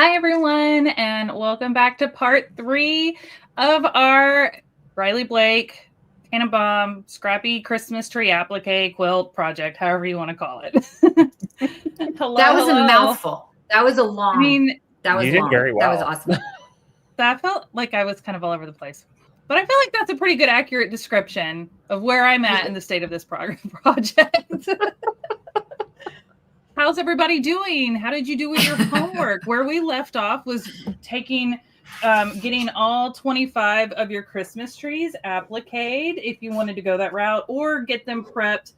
Hi, everyone, and welcome back to part 3 of our Riley Blake, Tannenbaum, Scrappy Christmas Tree Applique Quilt project, however you want to call it. Hello, that was hello. a mouthful. That was a long. I mean, that was you did long. very well. That was awesome. That felt like I was kind of all over the place. But I feel like that's a pretty good, accurate description of where I'm at in the state of this project. How's everybody doing? How did you do with your homework? Where we left off was getting all 25 of your Christmas trees appliqued if you wanted to go that route, or get them prepped.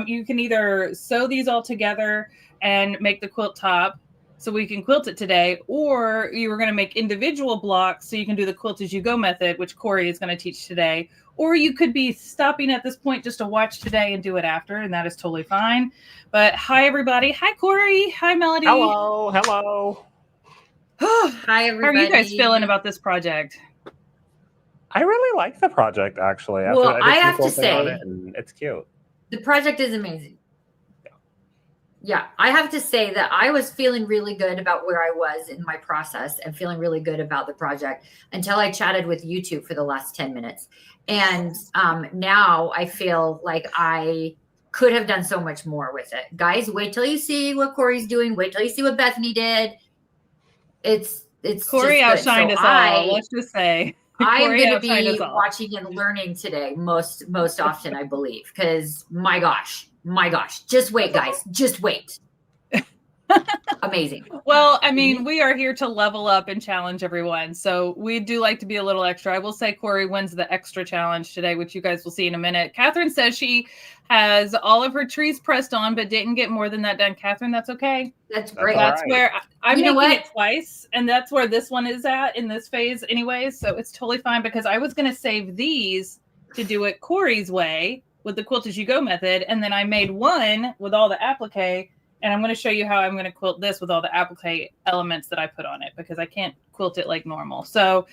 You can either sew these all together and make the quilt top so we can quilt it today, or you were going to make individual blocks so you can do the quilt as you go method, which Corey is going to teach today. Or you could be stopping at this point just to watch today and do it after, and that is totally fine. But hi, everybody. Hi, Corey. Hi, Melody. Hello. Hi, everybody. How are you guys feeling about this project? I really like the project, actually. Well, I have to say, it's cute. The project is amazing. Yeah, I have to say that I was feeling really good about where I was in my process and feeling really good about the project until I chatted with YouTube for the last 10 minutes. And now I feel like I could have done so much more with it. Guys, wait till you see what Corey's doing. Wait till you see what Bethany did. It's Corey outshined us all. Let's just say I am going to be watching and learning today most often, I believe, because my gosh, just wait, guys, just wait. Amazing. Well, I mean, we are here to level up and challenge everyone. So we do like to be a little extra. I will say Corey wins the extra challenge today, which you guys will see in a minute. Catherine says she has all of her trees pressed on, but didn't get more than that done. Catherine, that's okay. That's great. That's right. where I'm making it twice, and that's where this one is at in this phase anyways. So it's totally fine, because I was going to save these to do it Corey's way with the quilt as you go method. And then I made one with all the applique. And I'm going to show you how I'm going to quilt this with all the applique elements that I put on it, because I can't quilt it like normal. So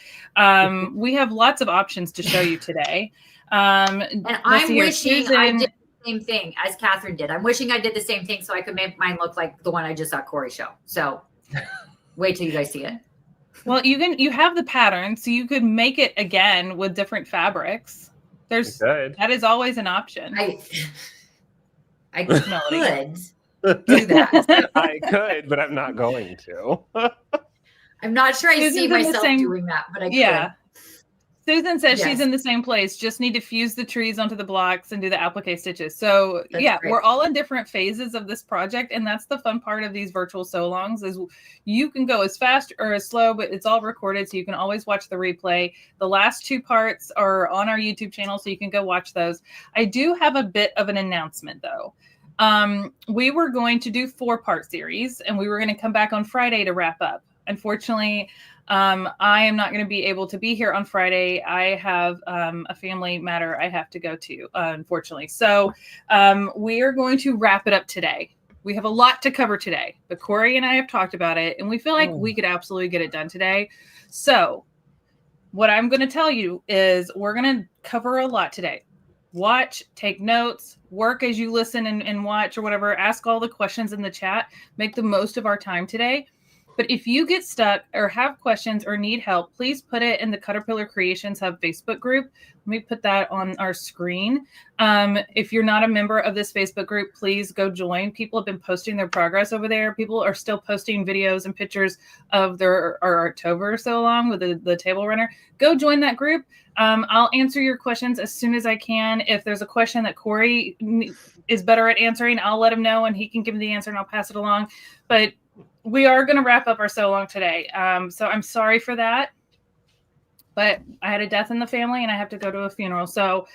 we have lots of options to show you today. And I'm wishing I did the same thing as Catherine did. I'm wishing I did the same thing so I could make mine look like the one I just saw Corey show. So wait till you guys see it. Well, you have the pattern, so you could make it again with different fabrics. That is always an option. I could. Do that. I could, but I'm not going to. I'm not sure I see myself doing that, but I could. Susan says she's in the same place. Just need to fuse the trees onto the blocks and do the applique stitches. So that's great. We're all in different phases of this project, and that's the fun part of these virtual Sewalongs is you can go as fast or as slow, but it's all recorded, so you can always watch the replay. The last 2 parts are on our YouTube channel, so you can go watch those. I do have a bit of an announcement, though. We were going to do 4-part series, and we were going to come back on Friday to wrap up. Unfortunately, I am not going to be able to be here on Friday. I have a family matter I have to go to, unfortunately. So we are going to wrap it up today. We have a lot to cover today, but Corey and I have talked about it, and we feel like we could absolutely get it done today. So what I'm going to tell you is we're going to cover a lot today. Watch, take notes, work as you listen and watch or whatever. Ask all the questions in the chat. Make the most of our time today. But if you get stuck or have questions or need help, please put it in the Caterpillar Creations Hub Facebook group. Let me put that on our screen. If you're not a member of this Facebook group, please go join. People have been posting their progress over there. People are still posting videos and pictures of their October Sewalong with the table runner. Go join that group. I'll answer your questions as soon as I can. If there's a question that Corey is better at answering, I'll let him know and he can give me the answer and I'll pass it along. But we are going to wrap up our Sewalong today. So I'm sorry for that. But I had a death in the family and I have to go to a funeral. So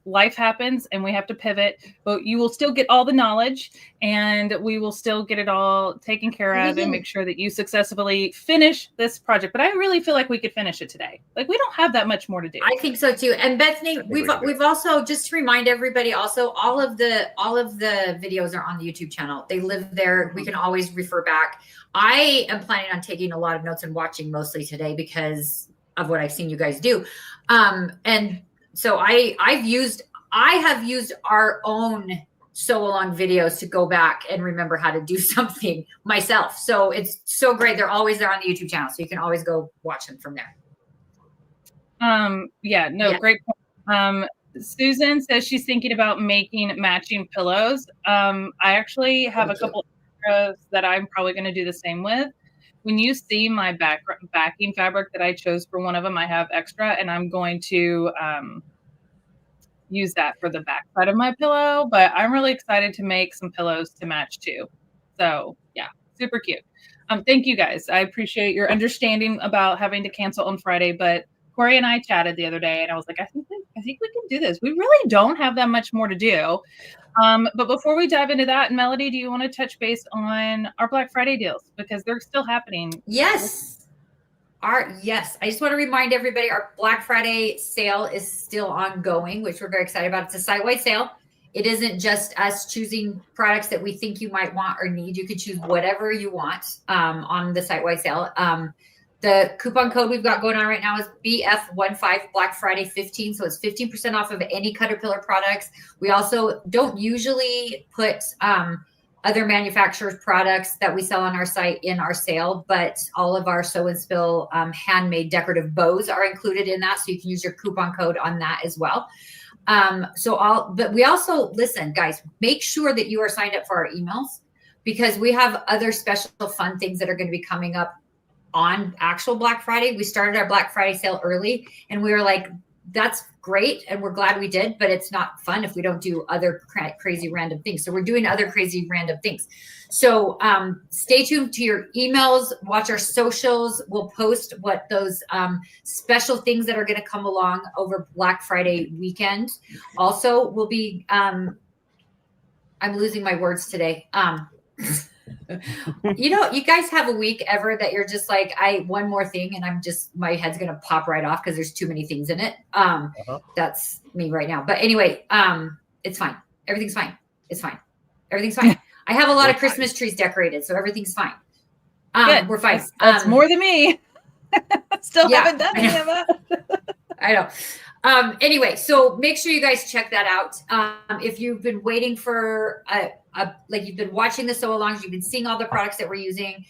life happens and we have to pivot. But you will still get all the knowledge and we will still get it all taken care of and make sure that you successfully finish this project. But I really feel like we could finish it today. Like we don't have that much more to do. I think so too. And Bethany, we've also, just to remind everybody, also all of the videos are on the YouTube channel. They live there. We can always refer back. I am planning on taking a lot of notes and watching mostly today because of what I've seen you guys do. And so I have used our own Sewalong videos to go back and remember how to do something myself. So it's so great. They're always there on the YouTube channel. So you can always go watch them from there. Great point. Susan says she's thinking about making matching pillows. I actually have a couple extras that I'm probably going to do the same with. When you see my backing fabric that I chose for one of them, I have extra, and I'm going to use that for the back side of my pillow. But I'm really excited to make some pillows to match too. So yeah, super cute. Thank you guys. I appreciate your understanding about having to cancel on Friday, but Corey and I chatted the other day, and I was like, I think we can do this. We really don't have that much more to do. But before we dive into that, Melody, do you want to touch base on our Black Friday deals? Because they're still happening. Yes. I just want to remind everybody our Black Friday sale is still ongoing, which we're very excited about. It's a site-wide sale. It isn't just us choosing products that we think you might want or need. You can choose whatever you want on the site-wide sale. The coupon code we've got going on right now is BF15 Black Friday 15. So it's 15% off of any Caterpillar products. We also don't usually put other manufacturers' products that we sell on our site in our sale, but all of our sew and spill handmade decorative bows are included in that. So you can use your coupon code on that as well. But we also, listen, guys, make sure that you are signed up for our emails, because we have other special fun things that are going to be coming up on actual Black Friday. We started our Black Friday sale early, and we were like, that's great, and we're glad we did, but it's not fun if we don't do other crazy random things. So we're doing other crazy random things. So stay tuned to your emails, watch our socials. We'll post what those special things that are going to come along over Black Friday weekend. Also, we'll be, I'm losing my words today. You guys have a week ever that you're just like, one more thing, and my head's going to pop right off because there's too many things in it. That's me right now. But anyway, it's fine. Everything's fine. It's fine. Everything's fine. I have a lot of Christmas trees decorated, so everything's fine. We're fine. That's more than me. Still haven't done any of that. I know. Anyway, so make sure you guys check that out. If you've been waiting for like you've been watching the sew-alongs, you've been seeing all the products that we're using.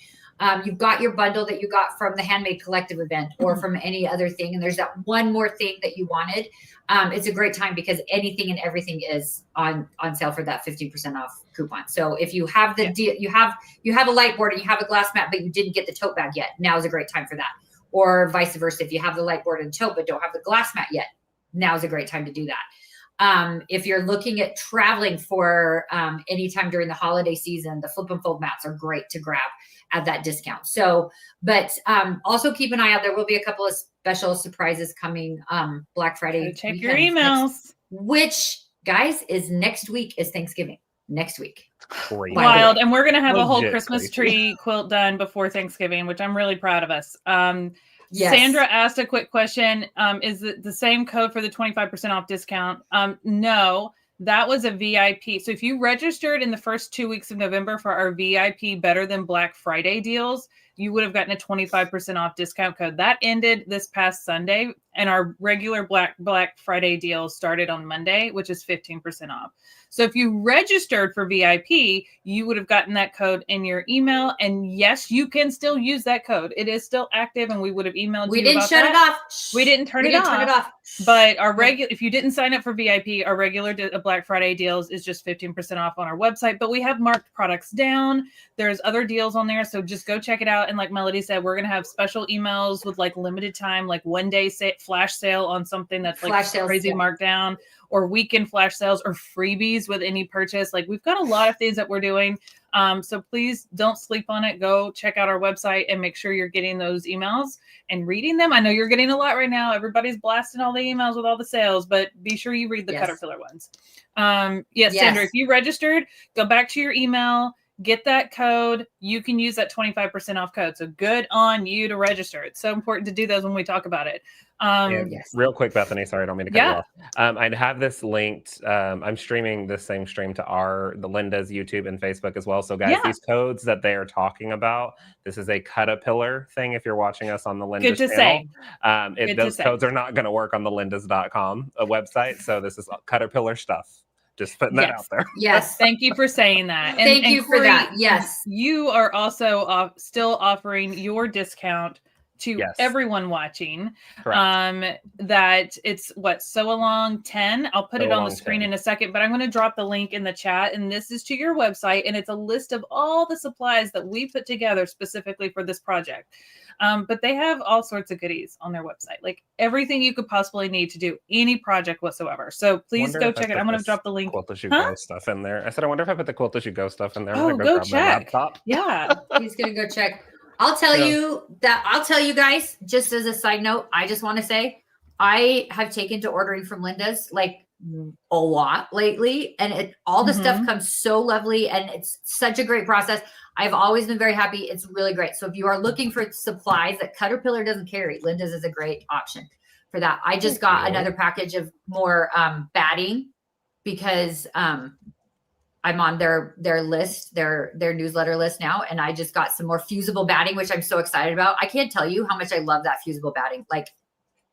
You've got your bundle that you got from the Handmade Collective event or from any other thing. And there's that one more thing that you wanted. It's a great time because anything and everything is on sale for that 15% off coupon. So if you have the deal, you have a light board and you have a glass mat, but you didn't get the tote bag yet, now is a great time for that. Or vice versa. If you have the light board and tote, but don't have the glass mat yet, now is a great time to do that. If you're looking at traveling for anytime during the holiday season, the flip and fold mats are great to grab at that discount. So, but also keep an eye out. There will be a couple of special surprises coming Black Friday. Check your emails. Which, guys, is next week is Thanksgiving. Next week. Crazy. Wild. And we're going to have a whole Christmas tree quilt done before Thanksgiving, which I'm really proud of us. Yes. Sandra asked a quick question. Is it the same code for the 25% off discount? No, that was a VIP. So if you registered in the first 2 weeks of November for our VIP Better Than Black Friday deals, you would have gotten a 25% off discount code. That ended this past Sunday, and our regular Black Friday deal started on Monday, which is 15% off. So if you registered for VIP, you would have gotten that code in your email. And yes, you can still use that code. It is still active, and we would have emailed you. We didn't shut it off. We didn't turn it off. But our if you didn't sign up for VIP, our regular Black Friday deals is just 15% off on our website. But we have marked products down. There's other deals on there. So just go check it out. And like Melody said, we're going to have special emails with like limited time, like 1 day flash sale on something that's like crazy markdown, or weekend flash sales, or freebies with any purchase. Like we've got a lot of things that we're doing. So please don't sleep on it. Go check out our website and make sure you're getting those emails and reading them. I know you're getting a lot right now. Everybody's blasting all the emails with all the sales, but be sure you read the Caterpillar ones. Yes, Sandra, if you registered, go back to your email, get that code. You can use that 25% off code. So good on you to register. It's so important to do those when we talk about it. Real quick, Bethany, sorry, I don't mean to cut you off. I'd have this linked. I'm streaming the same stream to the Linda's YouTube and Facebook as well. So guys, these codes that they are talking about, this is a Caterpillar thing. If you're watching us on the Linda's channel, those codes are not going to work on the Linda's.com website. So this is Caterpillar stuff. Just putting that out there. Yes. Thank you for saying that. Thank you Corey, for that. Yes. You are also still offering your discount to everyone watching. That it's what, Sewalong 10. I'll put it on the screen 10. In a second, but I'm going to drop the link in the chat, and this is to your website, and it's a list of all the supplies that we put together specifically for this project. But they have all sorts of goodies on their website, like everything you could possibly need to do any project whatsoever. So please go check it. I'm going to drop the link. Quilt as you go stuff in there. I said, I wonder if I put the Quilt as you go stuff in there. I'm go grab check. My laptop. Yeah, he's going to go check. I'll tell you guys, just as a side note, I just want to say I have taken to ordering from Linda's like a lot lately, and all the stuff comes so lovely, and it's such a great process. I've always been very happy. It's really great. So if you are looking for supplies that Caterpillar doesn't carry, Linda's is a great option for that. I just got another package of more batting because I'm on their list, their newsletter list now. And I just got some more fusible batting, which I'm so excited about. I can't tell you how much I love that fusible batting. Like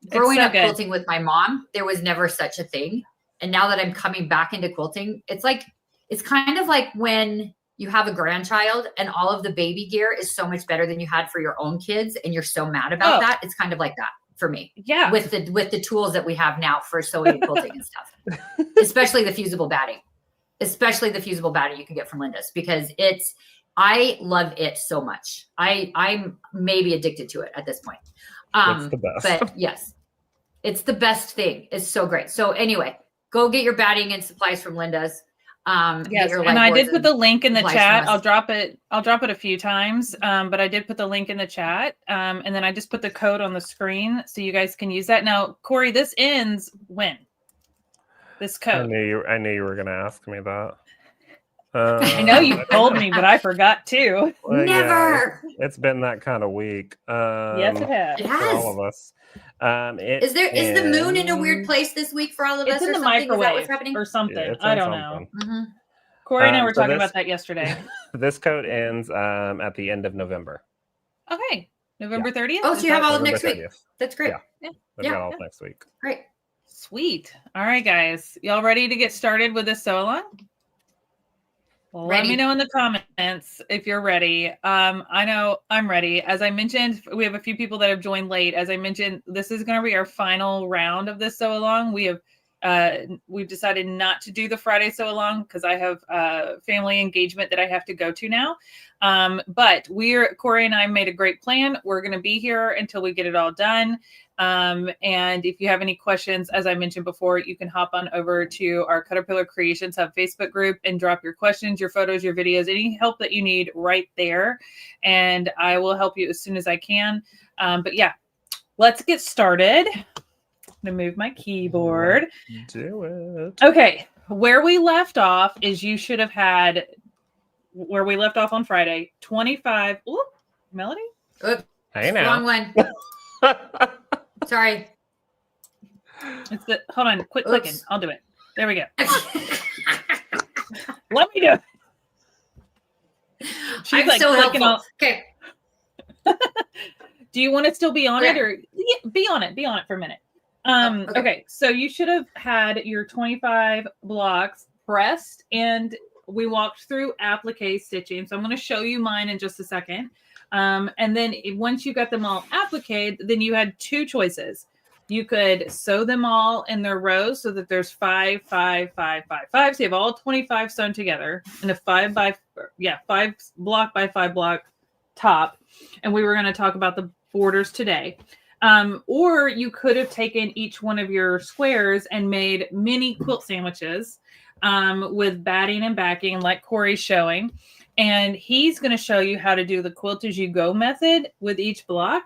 growing up quilting with my mom, there was never such a thing. And now that I'm coming back into quilting, it's kind of like when you have a grandchild and all of the baby gear is so much better than you had for your own kids. And you're so mad about that. It's kind of like that for me. Yeah. With the tools that we have now for sewing and quilting and stuff, especially the fusible batting. Especially the fusible batting you can get from Linda's, because I love it so much. I'm maybe addicted to it at this point. It's the best. But yes, it's the best thing. It's so great. So anyway, go get your batting and supplies from Linda's. Yes, and I did put the link in the chat. I'll drop it a few times, but I did put the link in the chat, and then I just put the code on the screen so you guys can use that. Now, Corey, this ends when? This code. I knew you were going to ask me that. I know you told me, but I forgot too. Well, never. Yeah, it's been that kind of week. Yes, it has. It has. For all of us. Is the moon in a weird place this week for all of us? It's in the microwave or something. Yeah, I don't know. Corey and I were talking about that yesterday. This code ends at the end of November. Okay, November 30th. Oh, so you have all of next week. That's great. Yeah. We've got all of next week. Great. Sweet. All right, guys. Y'all ready to get started with this sew-along? Well, let me know in the comments if you're ready. I know I'm ready. As I mentioned, we have a few people that have joined late. As I mentioned, this is going to be our final round of this sew-along. We've decided not to do the Friday sew-along because I have family engagement that I have to go to now. But Corey and I made a great plan. We're going to be here until we get it all done. And if you have any questions, as I mentioned before, you can hop on over to our Caterpillar Creations Hub Facebook group and drop your questions, your photos, your videos, any help that you need right there. And I will help you as soon as I can. But yeah, let's get started. I'm going to move my keyboard. Do it. Okay. Where we left off is you should have had, where we left off on Friday, 25. Ooh, Melody? Oops. Hey now. Wrong one. Sorry. Hold on. Quit clicking. I'll do it. There we go. Let me do it. She's I'm so helpful. Okay. Do you want to still be on it or be on it? Be on it for a minute. Okay. So you should have had your 25 blocks pressed, and we walked through applique stitching. So I'm going to show you mine in just a second. And then once you got them all appliqued, then you had two choices. You could sew them all in their rows so that there's 5, 5, 5, 5, 5. So you have all 25 sewn together in a 5 block by 5 block top. And we were going to talk about the borders today. Or you could have taken each one of your squares and made mini quilt sandwiches with batting and backing like Corey's showing. And he's going to show you how to do the quilt as you go method with each block.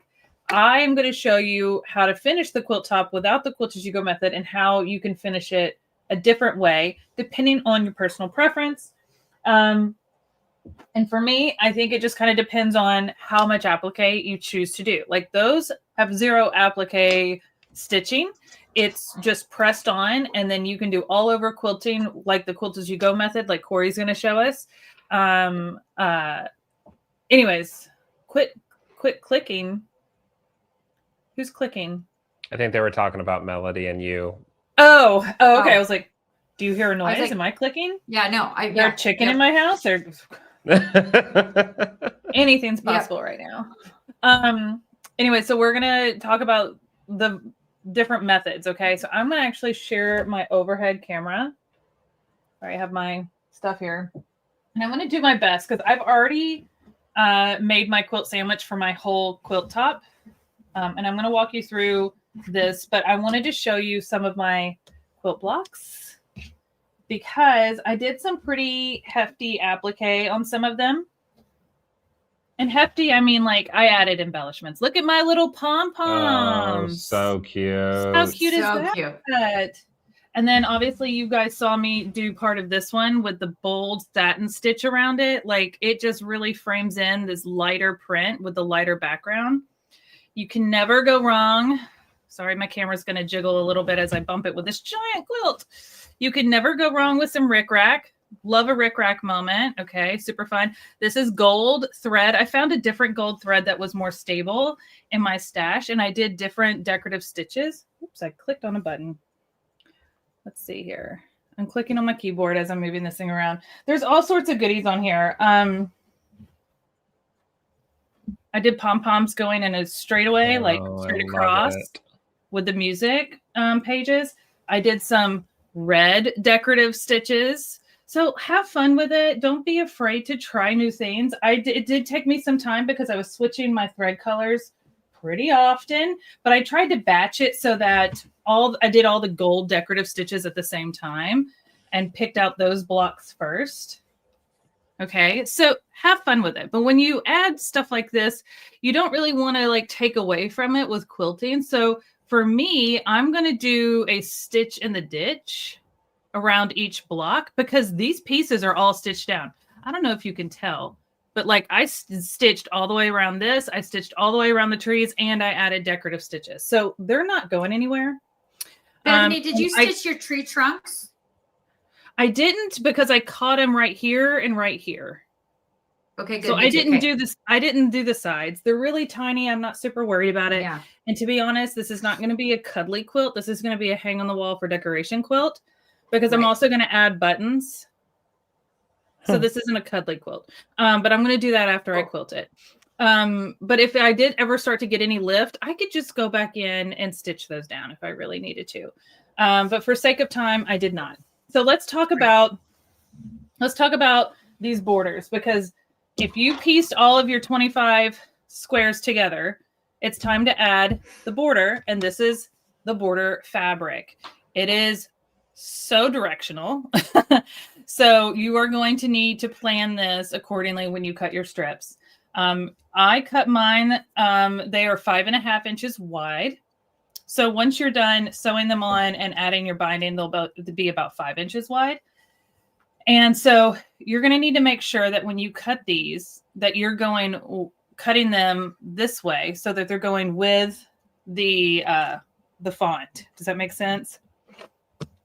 I'm going to show you how to finish the quilt top without the quilt as you go method and how you can finish it a different way, depending on your personal preference. And for me, I think it just kind of depends on how much applique you choose to do. Like those have 0 applique stitching. It's just pressed on, and then you can do all over quilting, like the quilt as you go method, like Corey's going to show us. Anyways, quit clicking. Who's clicking? I think they were talking about Melody and you. Oh, okay. I was like, Do you hear a noise? Am I clicking? Yeah, no. Is there a chicken in my house? Or anything's possible right now. Anyway, so we're going to talk about the different methods, okay? So I'm going to actually share my overhead camera. I have my stuff here. And I'm going to do my best because I've already made my quilt sandwich for my whole quilt top. And I'm going to walk you through this, but I wanted to show you some of my quilt blocks because I did some pretty hefty applique on some of them. And hefty, I mean, like, I added embellishments. Look at my little pom-poms. Oh, so cute. How cute is that? Cute. And then obviously you guys saw me do part of this one with the bold satin stitch around it. Like, it just really frames in this lighter print with the lighter background. You can never go wrong. Sorry, my camera's going to jiggle a little bit as I bump it with this giant quilt. You can never go wrong with some rickrack. Love a rickrack moment. Okay, super fun. This is gold thread. I found a different gold thread that was more stable in my stash, and I did different decorative stitches. Oops, I clicked on a button. Let's see here. I'm clicking on my keyboard as I'm moving this thing around. There's all sorts of goodies on here. I did pom-poms going in a straightaway, like straight across with the music pages. I did some red decorative stitches. So have fun with it. Don't be afraid to try new things. It did take me some time because I was switching my thread colors pretty often, but I tried to batch it so that I did all the gold decorative stitches at the same time and picked out those blocks first. Okay, so have fun with it. But when you add stuff like this, you don't really want to like take away from it with quilting. So for me, I'm going to do a stitch in the ditch around each block because these pieces are all stitched down. I don't know if you can tell, but like I stitched all the way around this. I stitched all the way around the trees and I added decorative stitches. So they're not going anywhere. Bethany, did you stitch your tree trunks? I didn't because I caught them right here and right here. Okay, good. So I didn't do this. I didn't do the sides. They're really tiny. I'm not super worried about it. Yeah. And to be honest, this is not going to be a cuddly quilt. This is going to be a hang on the wall for decoration quilt. Because I'm also going to add buttons. So this isn't a cuddly quilt. But I'm going to do that after I quilt it. But if I did ever start to get any lift, I could just go back in and stitch those down if I really needed to. But for sake of time, I did not. So let's talk about these borders. Because if you pieced all of your 25 squares together, it's time to add the border. And this is the border fabric. It is so directional. So you are going to need to plan this accordingly when you cut your strips. I cut mine. They are 5.5 inches wide. So once you're done sewing them on and adding your binding, they'll be about 5 inches wide. And so you're going to need to make sure that when you cut these, that you're cutting them this way so that they're going with the font. Does that make sense?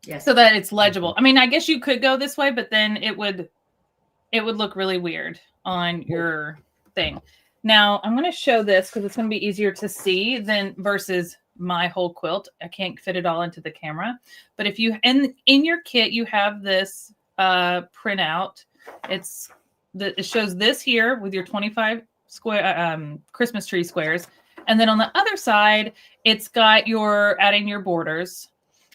Yes. So that it's legible. I mean, I guess you could go this way, but then it would look really weird on your thing. Now I'm going to show this because it's going to be easier to see than versus my whole quilt. I can't fit it all into the camera, but if you in your kit you have this printout. It shows this here with your 25 square Christmas tree squares, and then on the other side it's got adding your borders.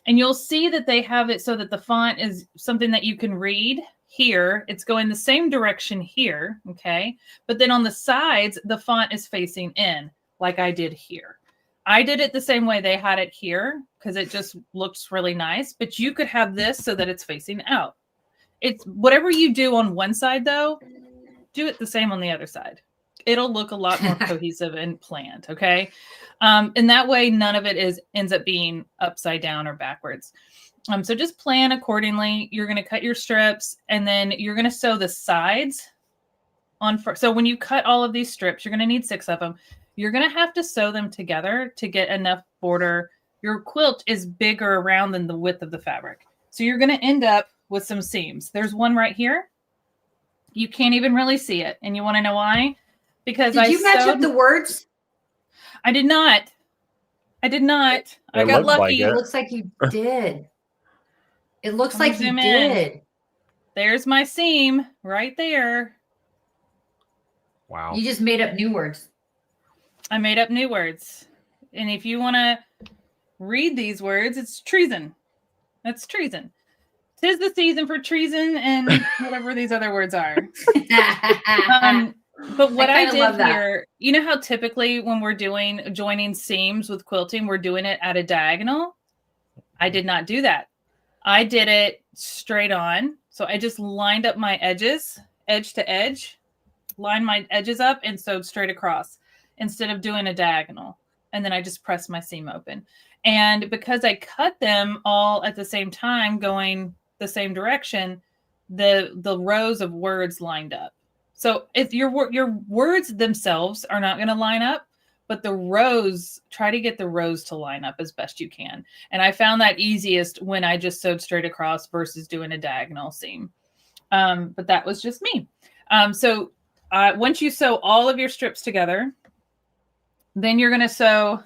And you'll see that they have it so that the font is something that you can read here. It's going the same direction here, okay? But then on the sides, the font is facing in, like I did here. I did it the same way they had it here because it just looks really nice. But you could have this so that it's facing out. It's whatever you do on one side, though, do it the same on the other side. It'll look a lot more cohesive and planned, okay? And that way, none of it ends up being upside down or backwards. So just plan accordingly. You're going to cut your strips, and then you're going to sew the sides on first. So when you cut all of these strips, you're going to need 6 of them. You're going to have to sew them together to get enough border. Your quilt is bigger around than the width of the fabric. So you're going to end up with some seams. There's one right here. You can't even really see it. And you want to know why? Because Did you match up the words? I did not. I got lucky. It looks like you did. It looks like you did. There's my seam right there. Wow. You just made up new words. I made up new words. And if you want to read these words, it's treason. That's treason. 'Tis the season for treason and whatever these other words are. But what I did here, you know how typically when we're joining seams with quilting, we're doing it at a diagonal? I did not do that. I did it straight on. So I just lined up my edges, edge to edge, lined my edges up and sewed straight across instead of doing a diagonal. And then I just pressed my seam open. And because I cut them all at the same time, going the same direction, the rows of words lined up. So if your words themselves are not going to line up, but the rows, try to get the rows to line up as best you can. And I found that easiest when I just sewed straight across versus doing a diagonal seam. But that was just me. So once you sew all of your strips together, then you're going to sew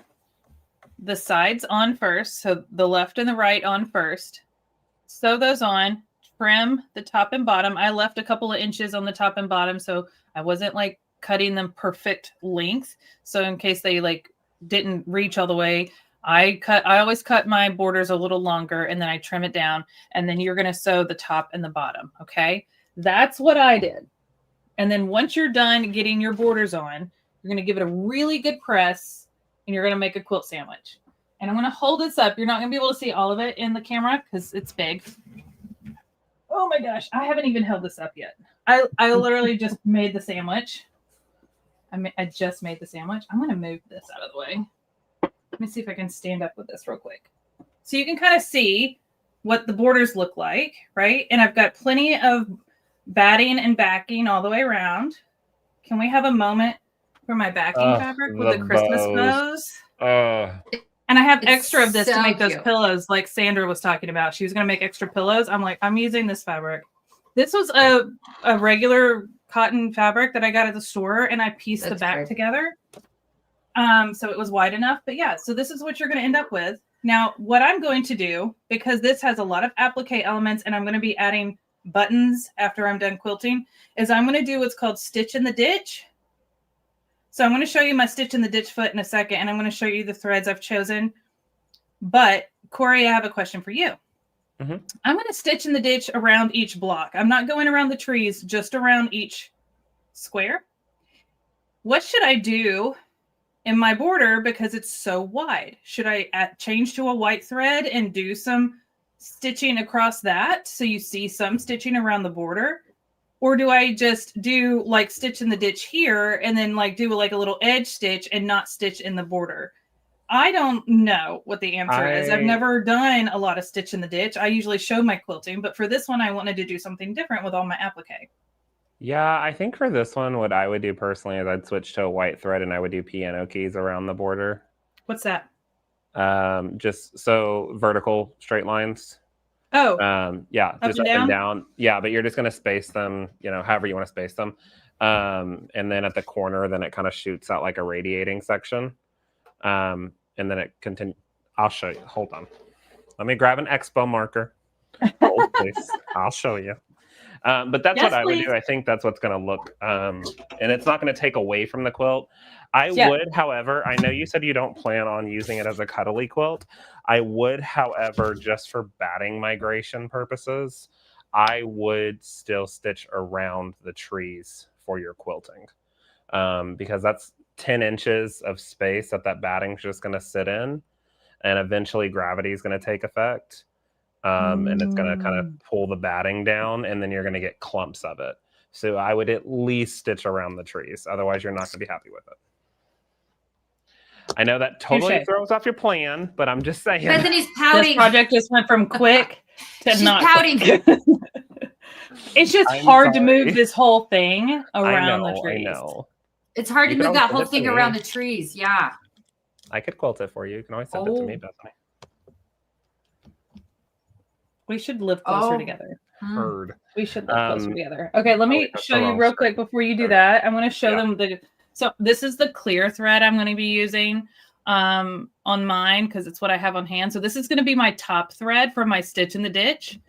the sides on first. So the left and the right on first. Sew those on, trim the top and bottom. I left a couple of inches on the top and bottom, so I wasn't like cutting them perfect length. So in case they like didn't reach all the way, I always cut my borders a little longer and then I trim it down. And then you're going to sew the top and the bottom. Okay. That's what I did. And then once you're done getting your borders on, you're going to give it a really good press and you're going to make a quilt sandwich. And I'm going to hold this up. You're not going to be able to see all of it in the camera because it's big. Oh my gosh. I haven't even held this up yet. I literally just made the sandwich. I just made the sandwich. I'm going to move this out of the way. Let me see if I can stand up with this real quick. So you can kind of see what the borders look like, right? And I've got plenty of batting and backing all the way around. Can we have a moment for my backing fabric with the Christmas bows? And I have extra of this to make those pillows like Sandra was talking about. She was going to make extra pillows. I'm like, I'm using this fabric. This was a regular cotton fabric that I got at the store and I pieced the back together. So it was wide enough, but yeah, so this is what you're going to end up with. Now, what I'm going to do, because this has a lot of applique elements and I'm going to be adding buttons after I'm done quilting, is I'm going to do what's called stitch in the ditch. So I'm going to show you my stitch in the ditch foot in a second, and I'm going to show you the threads I've chosen. But Corey, I have a question for you. Mm-hmm. I'm going to stitch in the ditch around each block. I'm not going around the trees, just around each square. What should I do in my border because it's so wide? Should I change to a white thread and do some stitching across that so you see some stitching around the border? Or do I just do like stitch in the ditch here and then like do like a little edge stitch and not stitch in the border? I don't know what the answer is. I've never done a lot of stitch in the ditch. I usually show my quilting, but for this one, I wanted to do something different with all my applique. Yeah, I think for this one, what I would do personally is I'd switch to a white thread and I would do piano keys around the border. What's that? Just so vertical straight lines. Oh. Yeah, just up and down. Yeah, but you're just going to space them, you know, however you want to space them. And then at the corner, then it kind of shoots out like a radiating section. And then it continues. I'll show you. Hold on. Let me grab an expo marker. Hold, please. I'll show you. But that's what I would do. I think that's what's going to look, and it's not going to take away from the quilt. I would, however, I know you said you don't plan on using it as a cuddly quilt. I would, however, just for batting migration purposes, I would still stitch around the trees for your quilting, because that's 10 inches of space that batting's just going to sit in, and eventually gravity is going to take effect. And it's going to kind of pull the batting down, and then you're going to get clumps of it. So I would at least stitch around the trees. Otherwise, you're not going to be happy with it. I know that totally throws off your plan, but I'm just saying. Bethany's pouting. This project just went from quick to She's not pouting. It's just hard to move this whole thing around the trees. I know. It's hard to move that whole thing around the trees. Yeah. I could quilt it for you. You can always send it to me, Bethany. We should live closer together. Heard. We should live closer together. Okay, let me show you real quick before you do that. I want to show them so this is the clear thread I'm going to be using. on mine because it's what I have on hand. So this is going to be my top thread for my stitch in the ditch,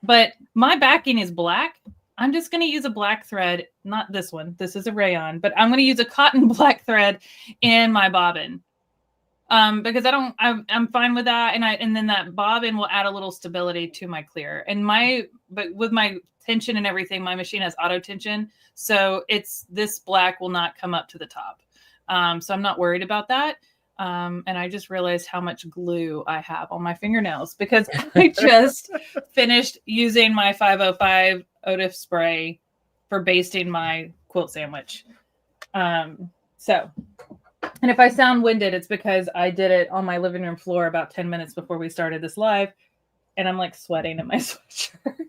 but my backing is black. I'm just going to use a black thread, not this one. This is a rayon, but I'm going to use a cotton black thread in my bobbin. Because I'm fine with that. And then that bobbin will add a little stability to my clear. But with my tension and everything, my machine has auto tension. So this black will not come up to the top. So I'm not worried about that. And I just realized how much glue I have on my fingernails because I just finished using my 505 Otif spray for basting my quilt sandwich. And if I sound winded, it's because I did it on my living room floor about 10 minutes before we started this live. And I'm like sweating in my sweatshirt.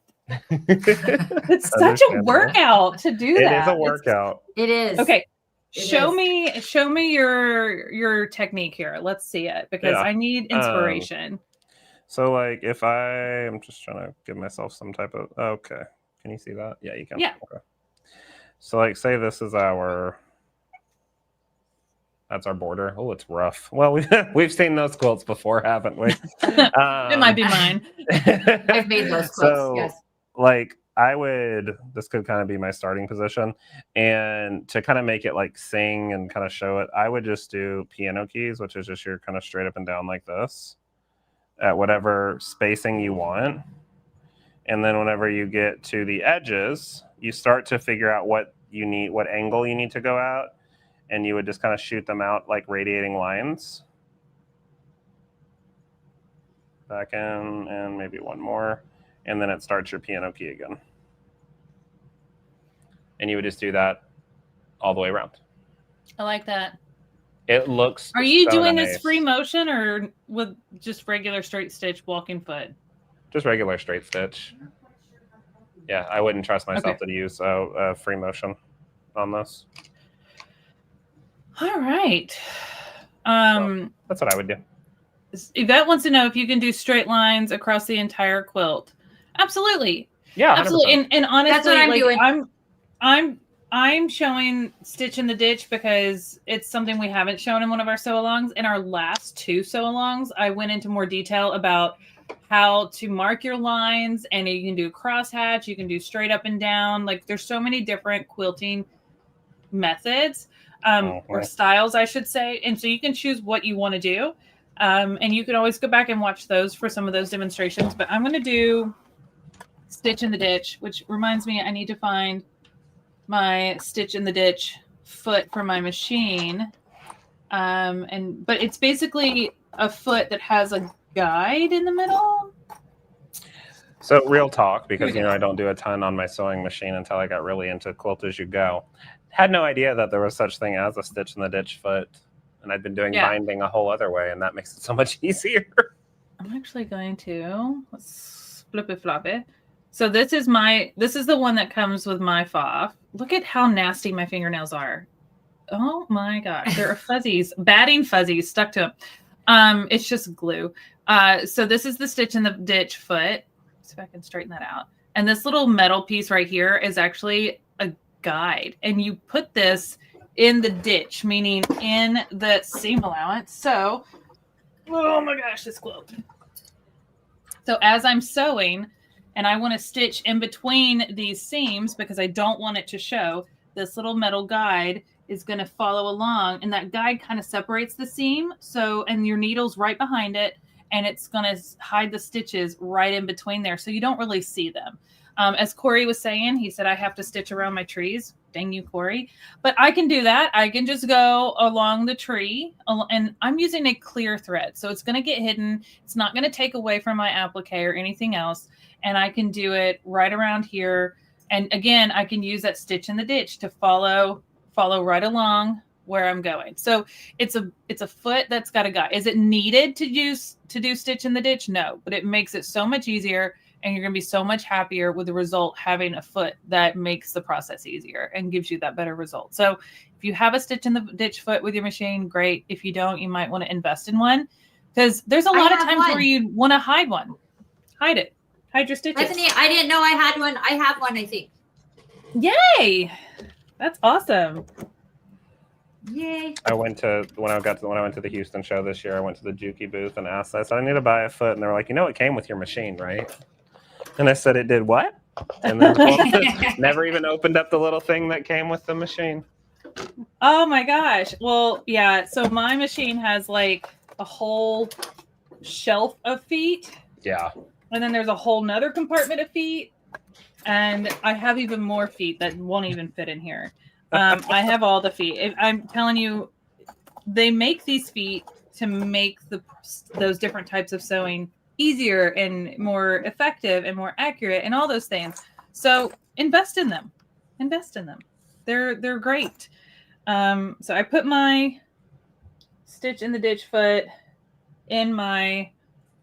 It's such a workout to do that. It is a workout. It is. Okay. Show me your technique here. Let's see it because I need inspiration. So like if I'm just trying to give myself some type of, okay. Can you see that? Yeah, you can. Yeah. Okay. So like say this is that's our border. Oh, it's rough. Well, we've seen those quilts before, haven't we? It might be mine. I've made those quilts. So, yes. Like this could kind of be my starting position, and to kind of make it like sing and kind of show it, I would just do piano keys, which is just your kind of straight up and down like this, at whatever spacing you want, and then whenever you get to the edges, you start to figure out what angle you need to go out. And you would just kind of shoot them out like radiating lines. Back in, and maybe one more. And then it starts your piano key again. And you would just do that all the way around. I like that. It looks Are you doing this free motion or with just regular straight stitch walking foot? Just regular straight stitch. Yeah, I wouldn't trust myself to use free motion on this. All right. That's what I would do. Yvette wants to know if you can do straight lines across the entire quilt. Absolutely. Yeah, 100%. Absolutely. And honestly, that's what I'm doing. I'm showing Stitch in the Ditch because it's something we haven't shown in one of our sew-alongs. In our last 2 sew-alongs, I went into more detail about how to mark your lines, and you can do crosshatch, you can do straight up and down. Like there's so many different quilting methods. Or styles, I should say. And so you can choose what you want to do. And you can always go back and watch those for some of those demonstrations. But I'm going to do Stitch in the Ditch, which reminds me I need to find my Stitch in the Ditch foot for my machine. But it's basically a foot that has a guide in the middle. So real talk, because I don't do a ton on my sewing machine until I got really into Quilt As You Go. Had no idea that there was such thing as a Stitch in the Ditch foot, and I'd been doing binding a whole other way, and that makes it so much easier. I'm actually going to flip it. So this is the one that comes with my FOF. Look at how nasty my fingernails are. Oh my gosh, there are fuzzies, batting fuzzies stuck to them. It's just glue. So this is the Stitch in the Ditch foot. See if I can straighten that out. And this little metal piece right here is actually a guide, and you put this in the ditch, meaning in the seam allowance. So, oh my gosh, this quilt. So as I'm sewing and I want to stitch in between these seams because I don't want it to show, this little metal guide is going to follow along, and that guide kind of separates the seam. So, and your needle's right behind it, and it's going to hide the stitches right in between there. So you don't really see them. As Corey was saying, he said, I have to stitch around my trees. Dang you, Corey. But I can do that. I can just go along the tree, and I'm using a clear thread. So it's going to get hidden. It's not going to take away from my applique or anything else. And I can do it right around here. And again, I can use that Stitch in the Ditch to follow right along where I'm going. So it's a foot that's got a guide. Is it needed to do Stitch in the Ditch? No, but it makes it so much easier. And you're going to be so much happier with the result having a foot that makes the process easier and gives you that better result. So if you have a Stitch in the Ditch foot with your machine, great. If you don't, you might want to invest in one, because there's a lot of times where you want to hide one. Hide it. Hide your stitches. Bethany, I didn't know I had one. I have one, I think. Yay. That's awesome. Yay. I went to when I went to the Houston show this year, I went to the Juki booth and asked, I said, I need to buy a foot, and they were like, it came with your machine, right? And I said, it did what? And then never even opened up the little thing that came with the machine. Oh my gosh. Well, yeah. So my machine has like a whole shelf of feet. Yeah. And then there's a whole nother compartment of feet. And I have even more feet that won't even fit in here. I have all the feet. I'm telling you, they make these feet to make those different types of sewing easier and more effective and more accurate and all those things. So invest in them. They're great. So I put my stitch in the ditch foot in my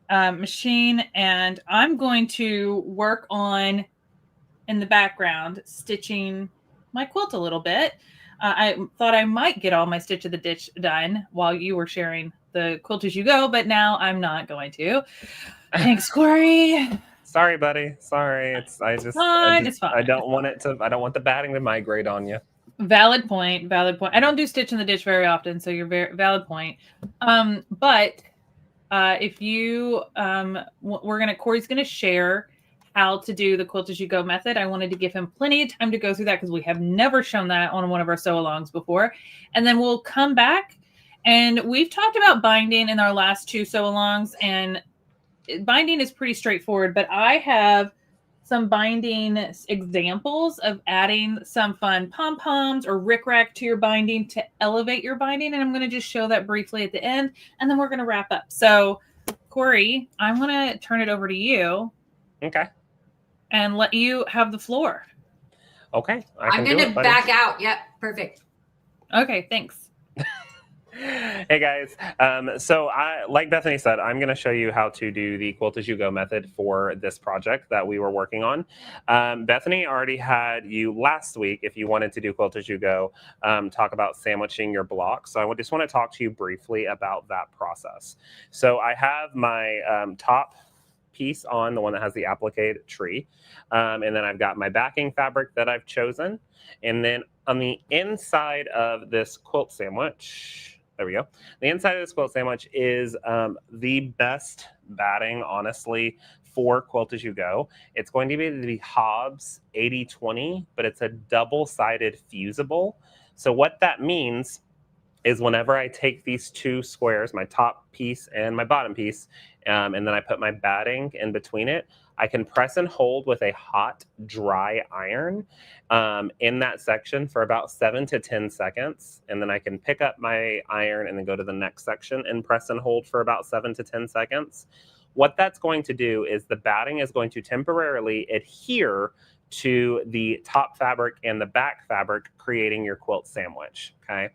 machine, and I'm going to work on in the background stitching my quilt a little bit. I thought I might get all my stitch of the ditch done while you were sharing the quilt as you go, but now I'm not going to. Thanks, Corey. Sorry, buddy. Sorry. It's fine. I don't want the batting to migrate on you. Valid point. I don't do stitch in the ditch very often, so you're very valid point. But if you Corey's gonna share how to do the quilt as you go method. I wanted to give him plenty of time to go through that because we have never shown that on one of our sew-alongs before. And then we'll come back, and we've talked about binding in our last 2 sew-alongs, and binding is pretty straightforward, but I have some binding examples of adding some fun pom-poms or rickrack to your binding to elevate your binding. And I'm going to just show that briefly at the end, and then we're going to wrap up. So Corey, I'm going to turn it over to you. Okay. And let you have the floor. Okay. I'm going to back out. Yep. Perfect. Okay. Thanks. Hey guys. So like Bethany said, I'm going to show you how to do the quilt as you go method for this project that we were working on. Bethany already had you last week, if you wanted to do quilt as you go, talk about sandwiching your blocks. So I just want to talk to you briefly about that process. So I have my top piece on, the one that has the applique tree. And then I've got my backing fabric that I've chosen. And then on the inside of this quilt sandwich, there we go. The inside of this quilt sandwich is the best batting, honestly, for quilt as you go. It's going to be the Hobbs 80/20, but it's a double-sided fusible. So what that means is whenever I take these 2 squares, my top piece and my bottom piece, and then I put my batting in between it, I can press and hold with a hot, dry iron in that section for about 7 to 10 seconds. And then I can pick up my iron and then go to the next section and press and hold for about 7 to 10 seconds. What that's going to do is the batting is going to temporarily adhere to the top fabric and the back fabric, creating your quilt sandwich. Okay.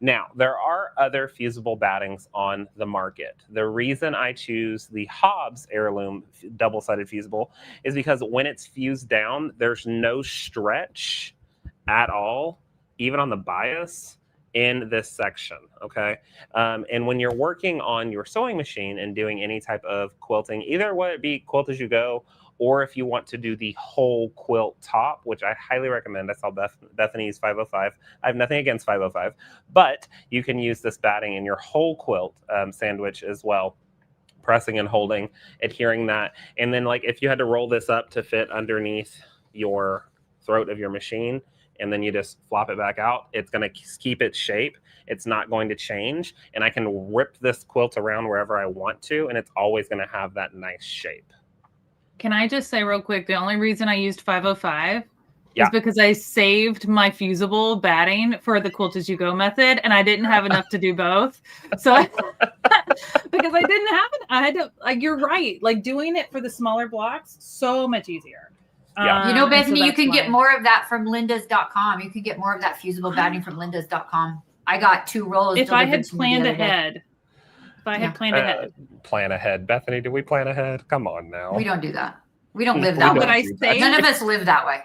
Now, there are other fusible battings on the market. The reason I choose the Hobbs Heirloom double-sided fusible is because when it's fused down, there's no stretch at all, even on the bias, in this section. Okay. And when you're working on your sewing machine and doing any type of quilting, either whether it be quilt as you go, or if you want to do the whole quilt top, which I highly recommend. I saw Bethany's 505. I have nothing against 505, but you can use this batting in your whole quilt sandwich as well. Pressing and holding, adhering that. And then like if you had to roll this up to fit underneath your throat of your machine, and then you just flop it back out, it's going to keep its shape. It's not going to change. And I can rip this quilt around wherever I want to, and it's always going to have that nice shape. Can I just say real quick, the only reason I used 505 is because I saved my fusible batting for the quilt as you go method, and I didn't have enough to do both. So because I didn't have it, I had to, like, you're right. Like doing it for the smaller blocks, so much easier. Yeah. You know, Bethany, so you can get more of that from lindas.com. You can get more of that fusible batting from lindas.com. I got 2 rolls. If I had planned ahead. Plan ahead. Bethany, do we plan ahead? Come on now. We don't do that. We don't live that way. None of us live that way.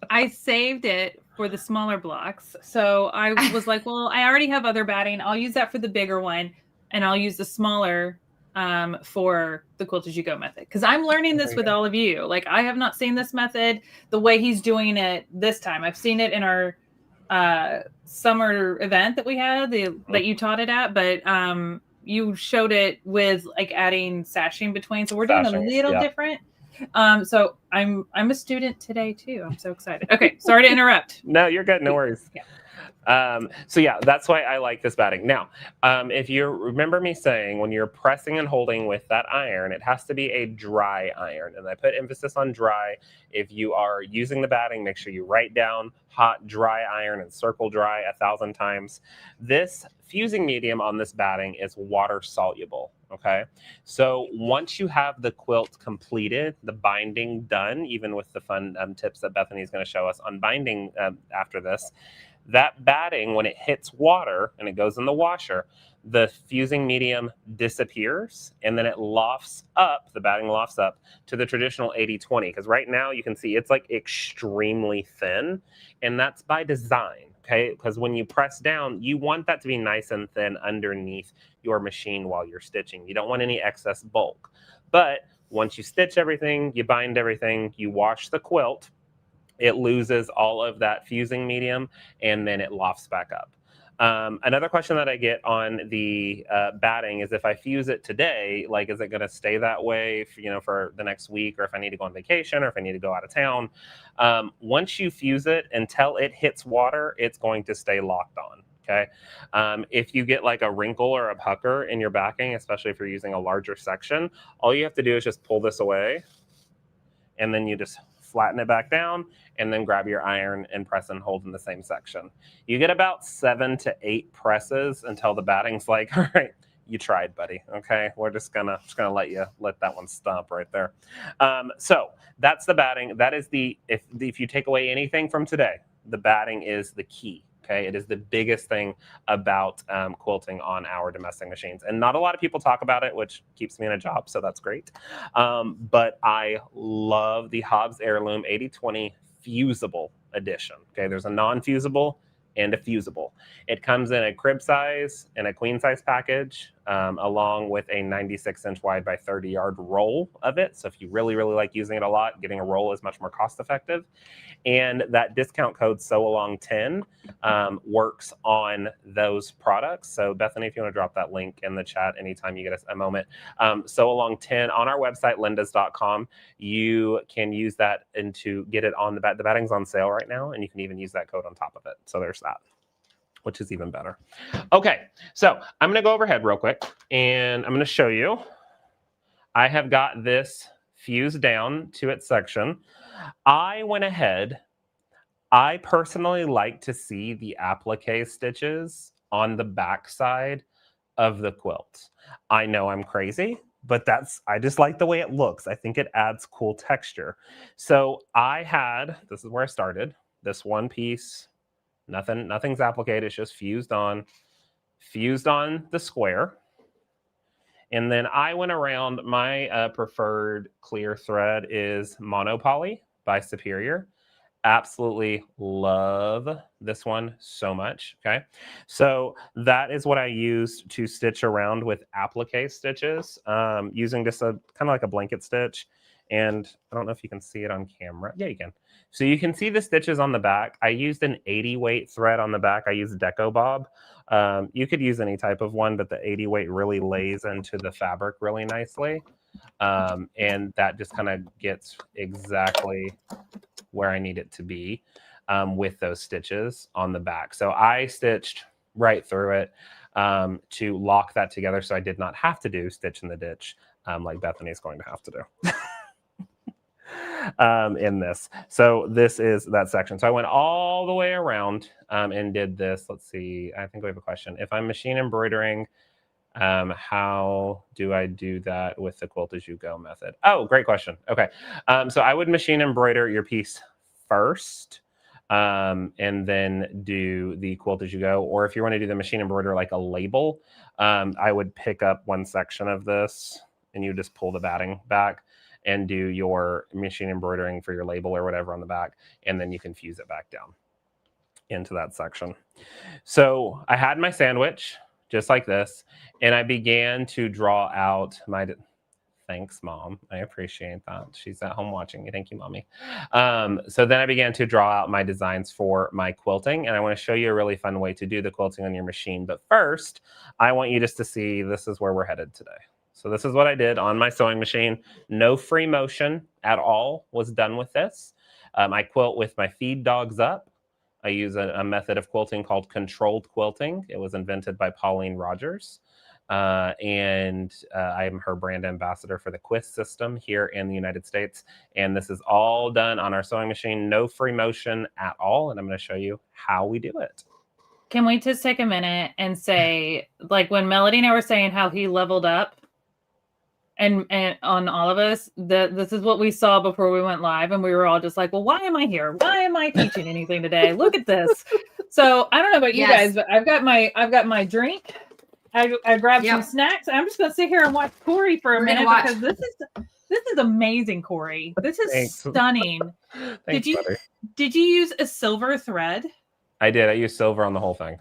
I saved it for the smaller blocks. So I was like, well, I already have other batting. I'll use that for the bigger one, and I'll use the smaller for the quilt as you go method. Because I'm learning this with all of you. Like, I have not seen this method the way he's doing it this time. I've seen it in our summer event that we had that you taught it at, but you showed it with like adding sashing between. So we're doing a little different. So I'm a student today too. I'm so excited. Okay, sorry to interrupt. No, you're good. No worries. Yeah. So yeah, that's why I like this batting. Now, if you remember me saying when you're pressing and holding with that iron, it has to be a dry iron. And I put emphasis on dry. If you are using the batting, make sure you write down hot, dry iron and circle dry 1,000 times. This fusing medium on this batting is water soluble. Okay, so once you have the quilt completed, the binding done, even with the fun tips that Bethany is going to show us on binding after this, that batting, when it hits water and it goes in the washer, the fusing medium disappears and then it lofts up, the batting lofts up to the traditional 80-20. Because right now you can see it's like extremely thin, and that's by design. Okay, because when you press down, you want that to be nice and thin underneath your machine while you're stitching. You don't want any excess bulk. But once you stitch everything, you bind everything, you wash the quilt, it loses all of that fusing medium and then it lofts back up. Another question that I get on the batting is if I fuse it today, like, is it going to stay that way for the next week, or if I need to go on vacation, or if I need to go out of town? Once you fuse it, until it hits water, it's going to stay locked on. Okay. If you get like a wrinkle or a pucker in your backing, especially if you're using a larger section, all you have to do is just pull this away, and then you just flatten it back down, and then grab your iron and press and hold in the same section. You get about 7 to 8 presses until the batting's like, all right, you tried, buddy. Okay, we're just gonna let that one stomp right there. So that's the batting. That is if you take away anything from today, the batting is the key. Okay, it is the biggest thing about quilting on our domestic machines. And not a lot of people talk about it, which keeps me in a job, so that's great. But I love the Hobbs Heirloom 80-20 fusible edition. Okay, there's a non-fusible and a fusible. It comes in a crib size and a queen size package, along with a 96-inch wide by 30-yard roll of it. So if you really, really like using it a lot, getting a roll is much more cost effective. And that discount code Sewalong10 works on those products. So Bethany, if you want to drop that link in the chat anytime you get a moment, Sewalong10 on our website, lindas.com, you can use that to get it on the batting's on sale right now, and you can even use that code on top of it. So there's that, which is even better. Okay, so I'm going to go overhead real quick, and I'm going to show you. I have got this fused down to its section. I went ahead. I personally like to see the applique stitches on the back side of the quilt. I know I'm crazy, but I just like the way it looks. I think it adds cool texture. So this is where I started, this one piece, nothing's applique, it's just fused on the square. And then I went around, my preferred clear thread is Monopoly by Superior. Absolutely love this one so much. Okay, so that is what I used to stitch around with applique stitches, using just a kind of like a blanket stitch. And I don't know if you can see it on camera. Yeah, you can. So you can see the stitches on the back. I used an 80 weight thread on the back. I used Deco Bob. You could use any type of one, but the 80 weight really lays into the fabric really nicely. And that just kind of gets exactly where I need it to be with those stitches on the back. So I stitched right through it to lock that together, so I did not have to do stitch in the ditch like Bethany is going to have to do. In this. So this is that section. So I went all the way around and did this. Let's see. I think we have a question. If I'm machine embroidering, how do I do that with the quilt as you go method? Oh, great question. Okay. So I would machine embroider your piece first, and then do the quilt as you go. Or if you want to do the machine embroider like a label, I would pick up one section of this and you just pull the batting back and do your machine embroidering for your label or whatever on the back, and then you can fuse it back down into that section. So I had my sandwich just like this, and I began to draw out my Thanks, Mom. I appreciate that. She's at home watching me. Thank you, Mommy. So then I began to draw out my designs for my quilting, and I want to show you a really fun way to do the quilting on your machine. But first, I want you just to see this is where we're headed today. So this is what I did on my sewing machine. No free motion at all was done with this. I quilt with my feed dogs up. I use a method of quilting called controlled quilting. It was invented by Pauline Rogers. And I am her brand ambassador for the Quilt system here in the United States. And this is all done on our sewing machine, no free motion at all. And I'm going to show you how we do it. Can we just take a minute and say, like when Melody and I were saying how he leveled up and on all of us, this is what we saw before we went live. And we were all just like, well, why am I here? Why am I teaching anything today? Look at this. So I don't know about you guys, but I've got my drink. I grabbed some snacks. I'm just going to sit here and watch Corey for a minute because this is amazing, Corey. This is stunning. Thanks, did you use a silver thread? I did. I used silver on the whole thing.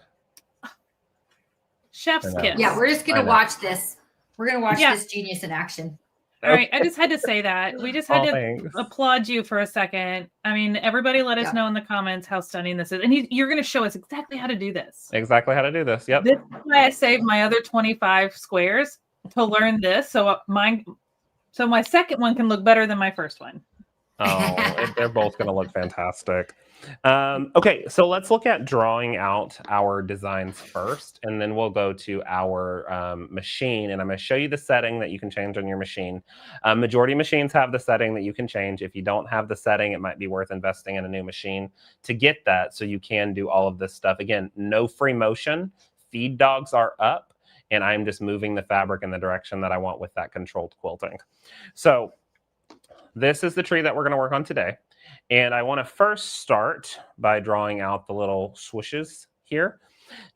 Chef's kiss. Yeah, we're just going to watch this. We're going to watch this genius in action. All right. I just had to say that. We just had to applaud you for a second. I mean, everybody let us know in the comments how stunning this is. And you're going to show us exactly how to do this. Exactly how to do this. Yep. This is why I saved my other 25 squares to learn this. So my second one can look better than my first one. Oh, they're both going to look fantastic. Okay, so let's look at drawing out our designs first, and then we'll go to our machine, and I'm going to show you the setting that you can change on your machine. Majority machines have the setting that you can change. If you don't have the setting, it might be worth investing in a new machine to get that so you can do all of this stuff. Again, no free motion. Feed dogs are up, and I'm just moving the fabric in the direction that I want with that controlled quilting. So this is the tree that we're going to work on today. And I want to first start by drawing out the little swooshes here.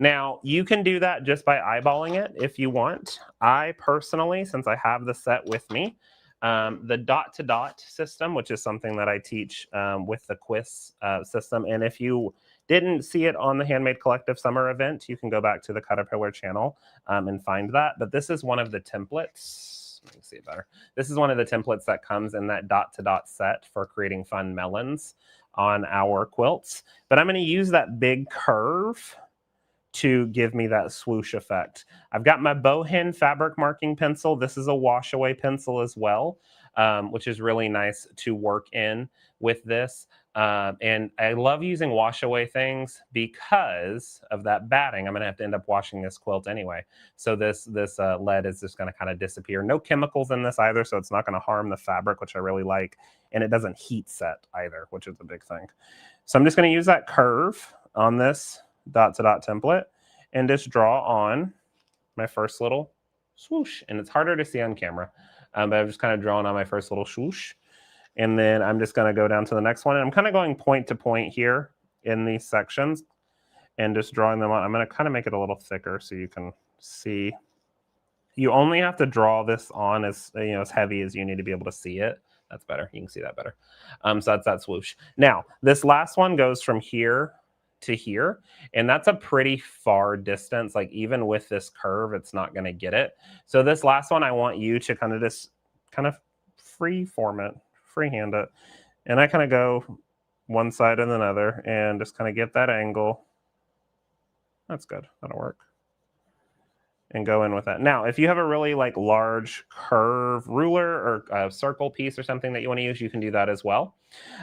Now, you can do that just by eyeballing it if you want. I personally, since I have the set with me, the dot-to-dot system, which is something that I teach with the quiz system. And if you didn't see it on the Handmade Collective Summer event, you can go back to the Caterpillar channel and find that. But this is one of the templates. Let me see it better. This is one of the templates that comes in that dot-to-dot set for creating fun melons on our quilts. But I'm going to use that big curve to give me that swoosh effect. I've got my Bohin fabric marking pencil. This is a wash away pencil as well, which is really nice to work in with this. And I love using wash away things because of that batting. I'm going to have to end up washing this quilt anyway. So this lead is just going to kind of disappear. No chemicals in this either, so it's not going to harm the fabric, which I really like. And it doesn't heat set either, which is a big thing. So I'm just going to use that curve on this dot-to-dot template and just draw on my first little swoosh. And it's harder to see on camera, but I'm just kind of drawing on my first little swoosh. And then I'm just going to go down to the next one. And I'm kind of going point to point here in these sections and just drawing them on. I'm going to kind of make it a little thicker so you can see. You only have to draw this on as heavy as you need to be able to see it. That's better. You can see that better. So that's that swoosh. Now, this last one goes from here to here, and that's a pretty far distance. Like even with this curve, it's not going to get it. So this last one, I want you to kind of free form it, freehand it, and I kind of go one side and another and just kind of get that angle. That's good. That'll work. And go in with that. Now, if you have a really large curve ruler or a circle piece or something that you want to use, you can do that as well.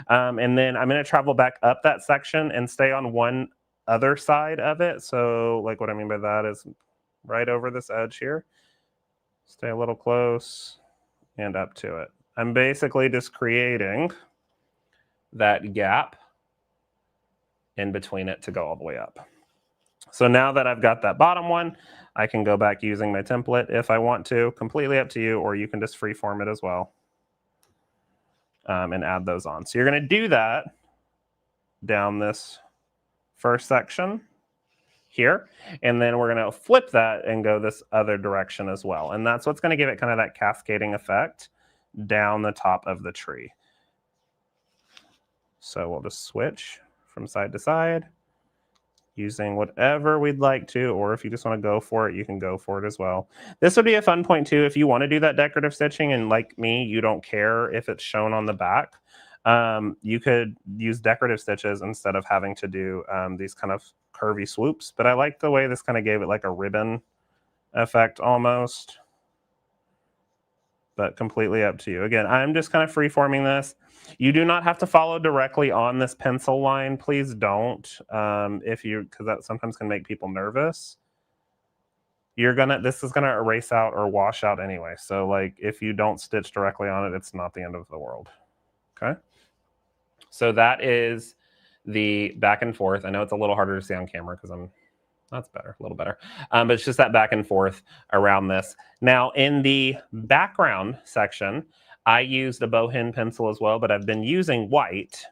And then I'm going to travel back up that section and stay on one other side of it. So what I mean by that is right over this edge here. Stay a little close and up to it. I'm basically just creating that gap in between it to go all the way up. So now that I've got that bottom one, I can go back using my template if I want to, completely up to you, or you can just freeform it as well and add those on. So you're going to do that down this first section here, and then we're going to flip that and go this other direction as well. And that's what's going to give it kind of that cascading effect down the top of the tree. So we'll just switch from side to side. using whatever we'd like to, or if you just want to go for it, you can go for it as well. This would be a fun point too. If you want to do that decorative stitching and like me, you don't care if it's shown on the back, you could use decorative stitches instead of having to do these kind of curvy swoops. But I like the way this kind of gave it like a ribbon effect almost. But completely up to you. Again, I'm just kind of free-forming this. You do not have to follow directly on this pencil line. Please don't, because that sometimes can make people nervous. This is gonna erase out or wash out anyway. So like if you don't stitch directly on it, it's not the end of the world. Okay. So that is the back and forth. I know it's a little harder to see on camera because that's better, a little better. But it's just that back and forth around this. Now, in the background section, I used a bowhin pencil as well, but I've been using white.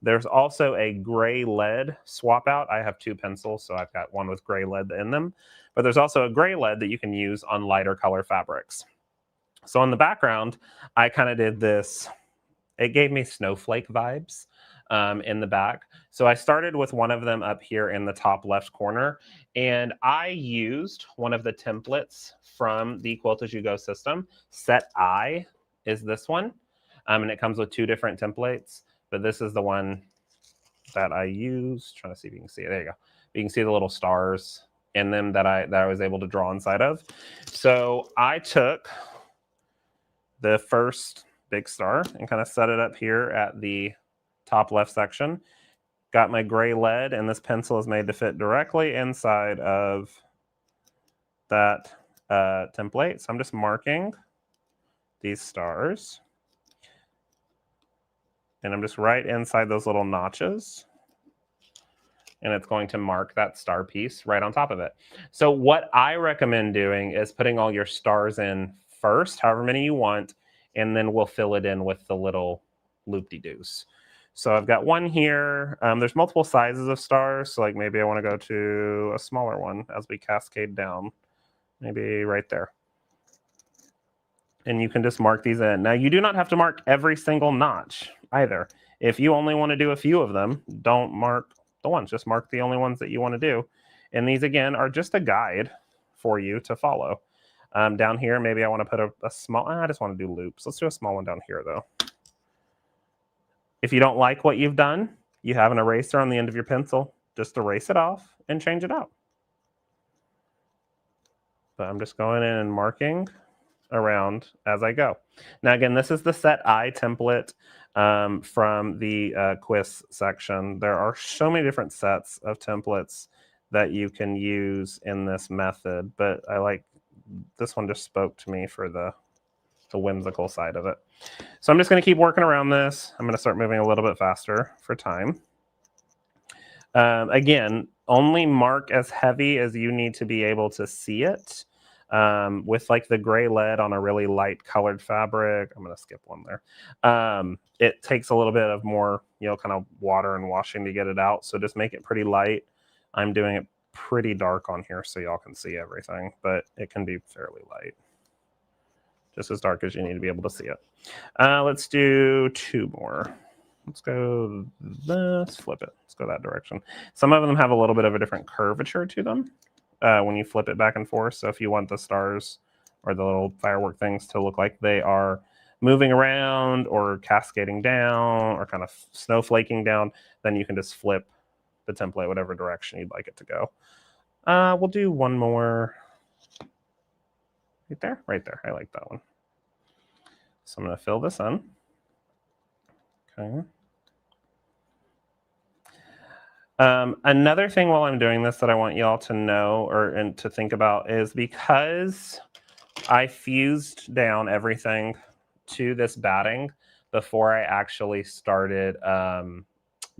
There's also a gray lead swap out. I have 2 pencils, so I've got one with gray lead in them. But there's also a gray lead that you can use on lighter color fabrics. So on the background, I kind of did this. It gave me snowflake vibes in the back. So I started with one of them up here in the top left corner, and I used one of the templates from the Quilt As You Go system. Set I is this one, and it comes with 2 different templates, but this is the one that I used. Trying to see if you can see it. There you go. You can see the little stars in them that I was able to draw inside of. So I took the first big star and kind of set it up here at the top left section. Got my gray lead, and this pencil is made to fit directly inside of that template. So I'm just marking these stars, and I'm just right inside those little notches, and it's going to mark that star piece right on top of it. So what I recommend doing is putting all your stars in first, however many you want, and then we'll fill it in with the little loop-de-doos. So I've got one here. There's multiple sizes of stars. So like maybe I want to go to a smaller one as we cascade down. Maybe right there. And you can just mark these in. Now you do not have to mark every single notch either. If you only want to do a few of them, don't mark the ones. Just mark the only ones that you want to do. And these again are just a guide for you to follow. Down here, maybe I want to put a small, I just want to do loops. Let's do a small one down here though. If you don't like what you've done, you have an eraser on the end of your pencil. Just erase it off and change it out. But I'm just going in and marking around as I go. Now again, this is the Set I template from the quiz section. There are so many different sets of templates that you can use in this method, but I like this one. Just spoke to me for the whimsical side of it. So I'm just going to keep working around this. I'm going to start moving a little bit faster for time. Again, only mark as heavy as you need to be able to see it. With like the gray lead on a really light colored fabric, I'm going to skip one there. It takes a little bit of more, kind of water and washing to get it out. So just make it pretty light. I'm doing it pretty dark on here so y'all can see everything, but it can be fairly light. Just as dark as you need to be able to see it. Let's do 2 more. Let's go, let's flip it. Let's go that direction. Some of them have a little bit of a different curvature to them when you flip it back and forth. So if you want the stars or the little firework things to look like they are moving around or cascading down or kind of snowflaking down, then you can just flip the template whatever direction you'd like it to go. We'll do one more. Right there? Right there. I like that one. So I'm going to fill this in. Okay. Another thing while I'm doing this that I want y'all to know and to think about is because I fused down everything to this batting before I actually started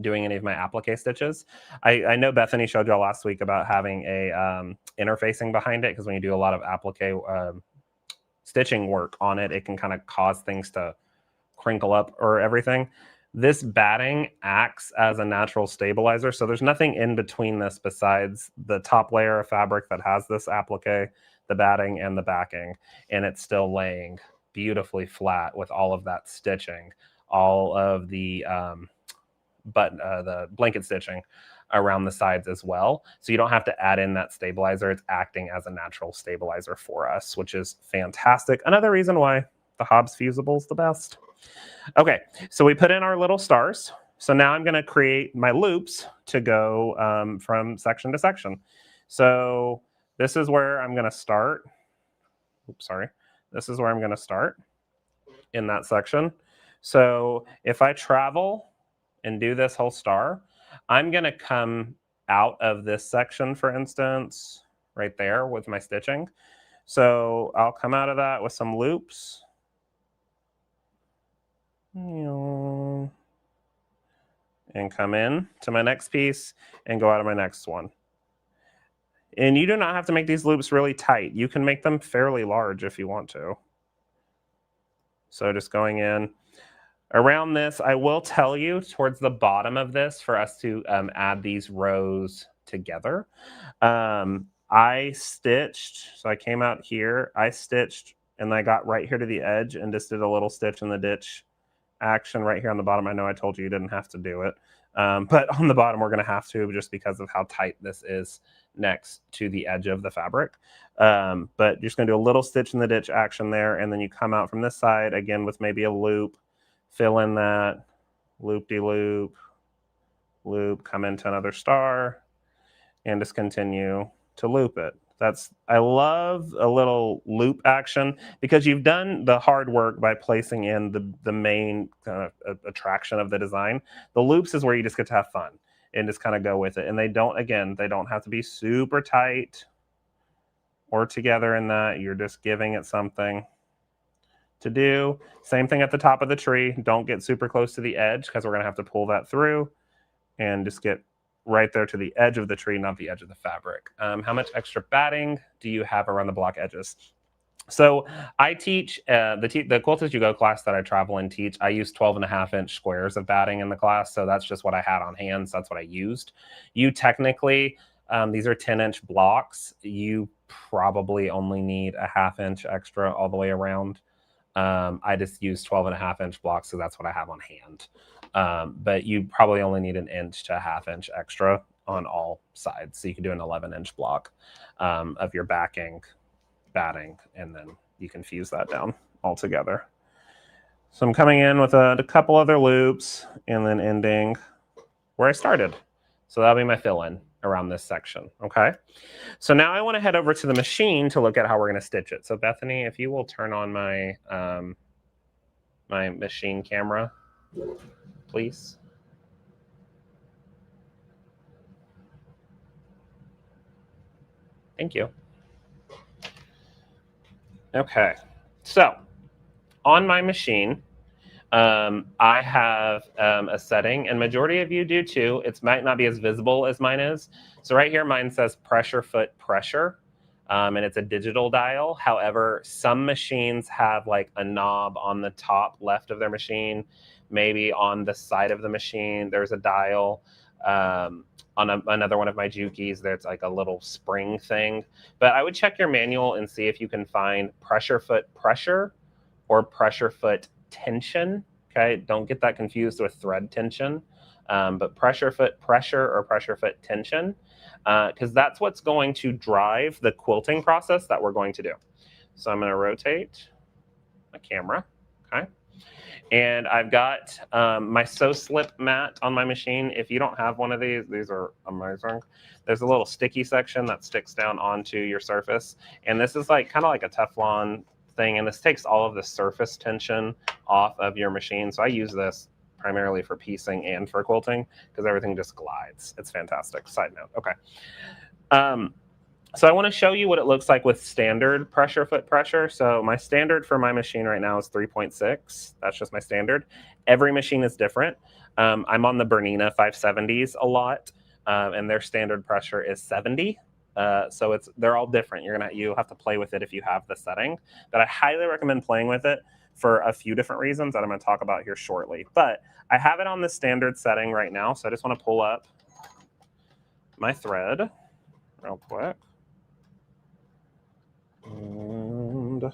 doing any of my applique stitches. I know Bethany showed y'all last week about having a interfacing behind it, because when you do a lot of applique stitching work on it, it can kind of cause things to crinkle up or everything. This batting acts as a natural stabilizer. So there's nothing in between this besides the top layer of fabric that has this applique, the batting, and the backing. And it's still laying beautifully flat with all of that stitching. All of the the blanket stitching around the sides as well. So you don't have to add in that stabilizer. It's acting as a natural stabilizer for us, which is fantastic. Another reason why the Hobbs Fusible is the best. Okay, so we put in our little stars. So now I'm going to create my loops to go from section to section. So this is where I'm going to start. Oops, sorry. This is where I'm going to start in that section. So if I travel and do this whole star, I'm going to come out of this section, for instance, right there with my stitching. So I'll come out of that with some loops. And come in to my next piece and go out of my next one. And you do not have to make these loops really tight. You can make them fairly large if you want to. So just going in. Around this, I will tell you towards the bottom of this for us to add these rows together. I stitched, so I came out here, I stitched, and I got right here to the edge and just did a little stitch in the ditch action right here on the bottom. I know I told you didn't have to do it, but on the bottom we're going to have to just because of how tight this is next to the edge of the fabric. But you're just going to do a little stitch in the ditch action there, and then you come out from this side again with maybe a loop, fill in that loop-de-loop, loop, come into another star, and just continue to loop it. I love a little loop action because you've done the hard work by placing in the main kind of attraction of the design. The loops is where you just get to have fun and just kind of go with it. And they don't have to be super tight or together in that. You're just giving it something to do. Same thing at the top of the tree. Don't get super close to the edge because we're going to have to pull that through and just get right there to the edge of the tree, not the edge of the fabric. How much extra batting do you have around the block edges? So I teach the Quilt As You Go class that I travel and teach. I use 12.5-inch squares of batting in the class. So that's just what I had on hand. So that's what I used. You technically, these are 10-inch blocks. You probably only need a 1/2 inch extra all the way around. I just use 12.5-inch blocks. So that's what I have on hand. But you probably only need 1 inch to a 1/2 inch extra on all sides. So you can do an 11-inch block of your batting, and then you can fuse that down all together. So I'm coming in with a couple other loops and then ending where I started. So that'll be my fill-in around this section, okay? So now I want to head over to the machine to look at how we're going to stitch it. So Bethany, if you will turn on my, my machine camera, please. Thank you. Okay, so on my machine, I have a setting, and majority of you do too. It might not be as visible as mine is. So right here, mine says pressure foot pressure, and it's a digital dial. However, some machines have like a knob on the top left of their machine. Maybe on the side of the machine, there's a dial. On another one of my Jukis, there's like a little spring thing. But I would check your manual and see if you can find pressure foot pressure or pressure foot tension. Okay, don't get that confused with thread tension. But pressure foot pressure or pressure foot tension, because that's what's going to drive the quilting process that we're going to do. So I'm going to rotate my camera. Okay. And I've got my Sew Slip mat on my machine. If you don't have one of these are amazing. There's a little sticky section that sticks down onto your surface. And this is like kind of like a Teflon thing. And this takes all of the surface tension off of your machine. So I use this primarily for piecing and for quilting because everything just glides. It's fantastic. Side note. Okay. So I want to show you what it looks like with standard pressure foot pressure. So my standard for my machine right now is 3.6. That's just my standard. Every machine is different. I'm on the Bernina 570s a lot, and their standard pressure is 70. So they're all different. You have to play with it if you have the setting. But I highly recommend playing with it for a few different reasons that I'm going to talk about here shortly. But I have it on the standard setting right now. So I just want to pull up my thread real quick. And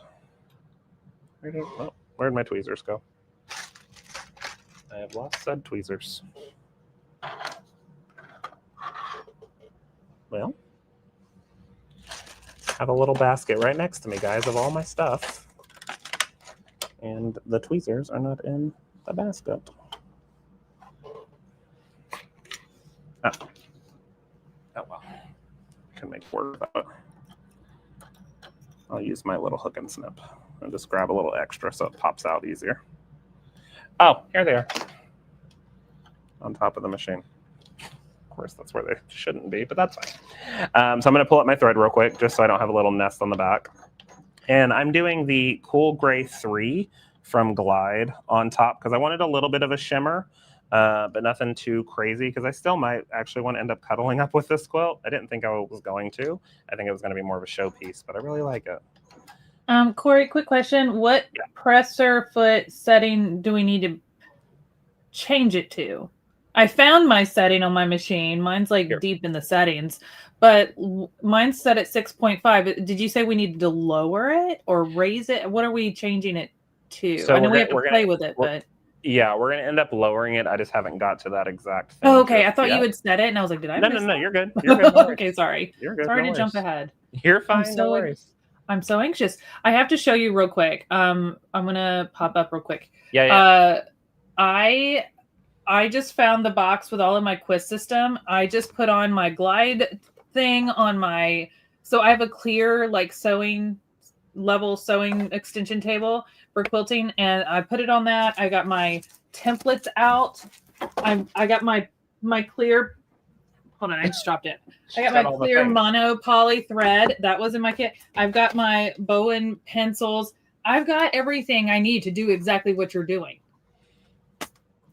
where'd my tweezers go? I have lost said tweezers. Well, I have a little basket right next to me, guys, of all my stuff. And the tweezers are not in the basket. Oh. Oh well. Can make word about it. I'll use my little hook and snip and just grab a little extra so it pops out easier. Oh, here they are. On top of the machine. Of course, that's where they shouldn't be, but that's fine. So I'm going to pull up my thread real quick just so I don't have a little nest on the back. And I'm doing the Cool Gray 3 from Glide on top because I wanted a little bit of a shimmer, but nothing too crazy because I still might actually want to end up cuddling up with this quilt. I didn't think I was going to. I think it was going to be more of a showpiece, but I really like it. Corey, quick question. What presser foot setting do we need to change it to? I found my setting on my machine. Mine's like deep in the settings, but mine's set at 6.5. Did you say we needed to lower it or raise it? What are we changing it to? So I know we have to play with it, but yeah, we're going to end up lowering it. I just haven't got to that exact thing. Oh, okay. I thought you had set it, and I was like, did I miss No, you're good. You're good. No okay, sorry. You're good. Sorry to jump ahead. You're fine. No worries. I'm so anxious. I have to show you real quick. I'm going to pop up real quick. Yeah. I just found the box with all of my quiz system. I just put on my Glide thing on my, so I have a clear like sewing extension table for quilting, and I put it on that. I got my templates out. I got my clear, hold on, I just dropped it. I got my clear mono poly thread. That was in my kit. I've got my Bowen pencils. I've got everything I need to do exactly what you're doing.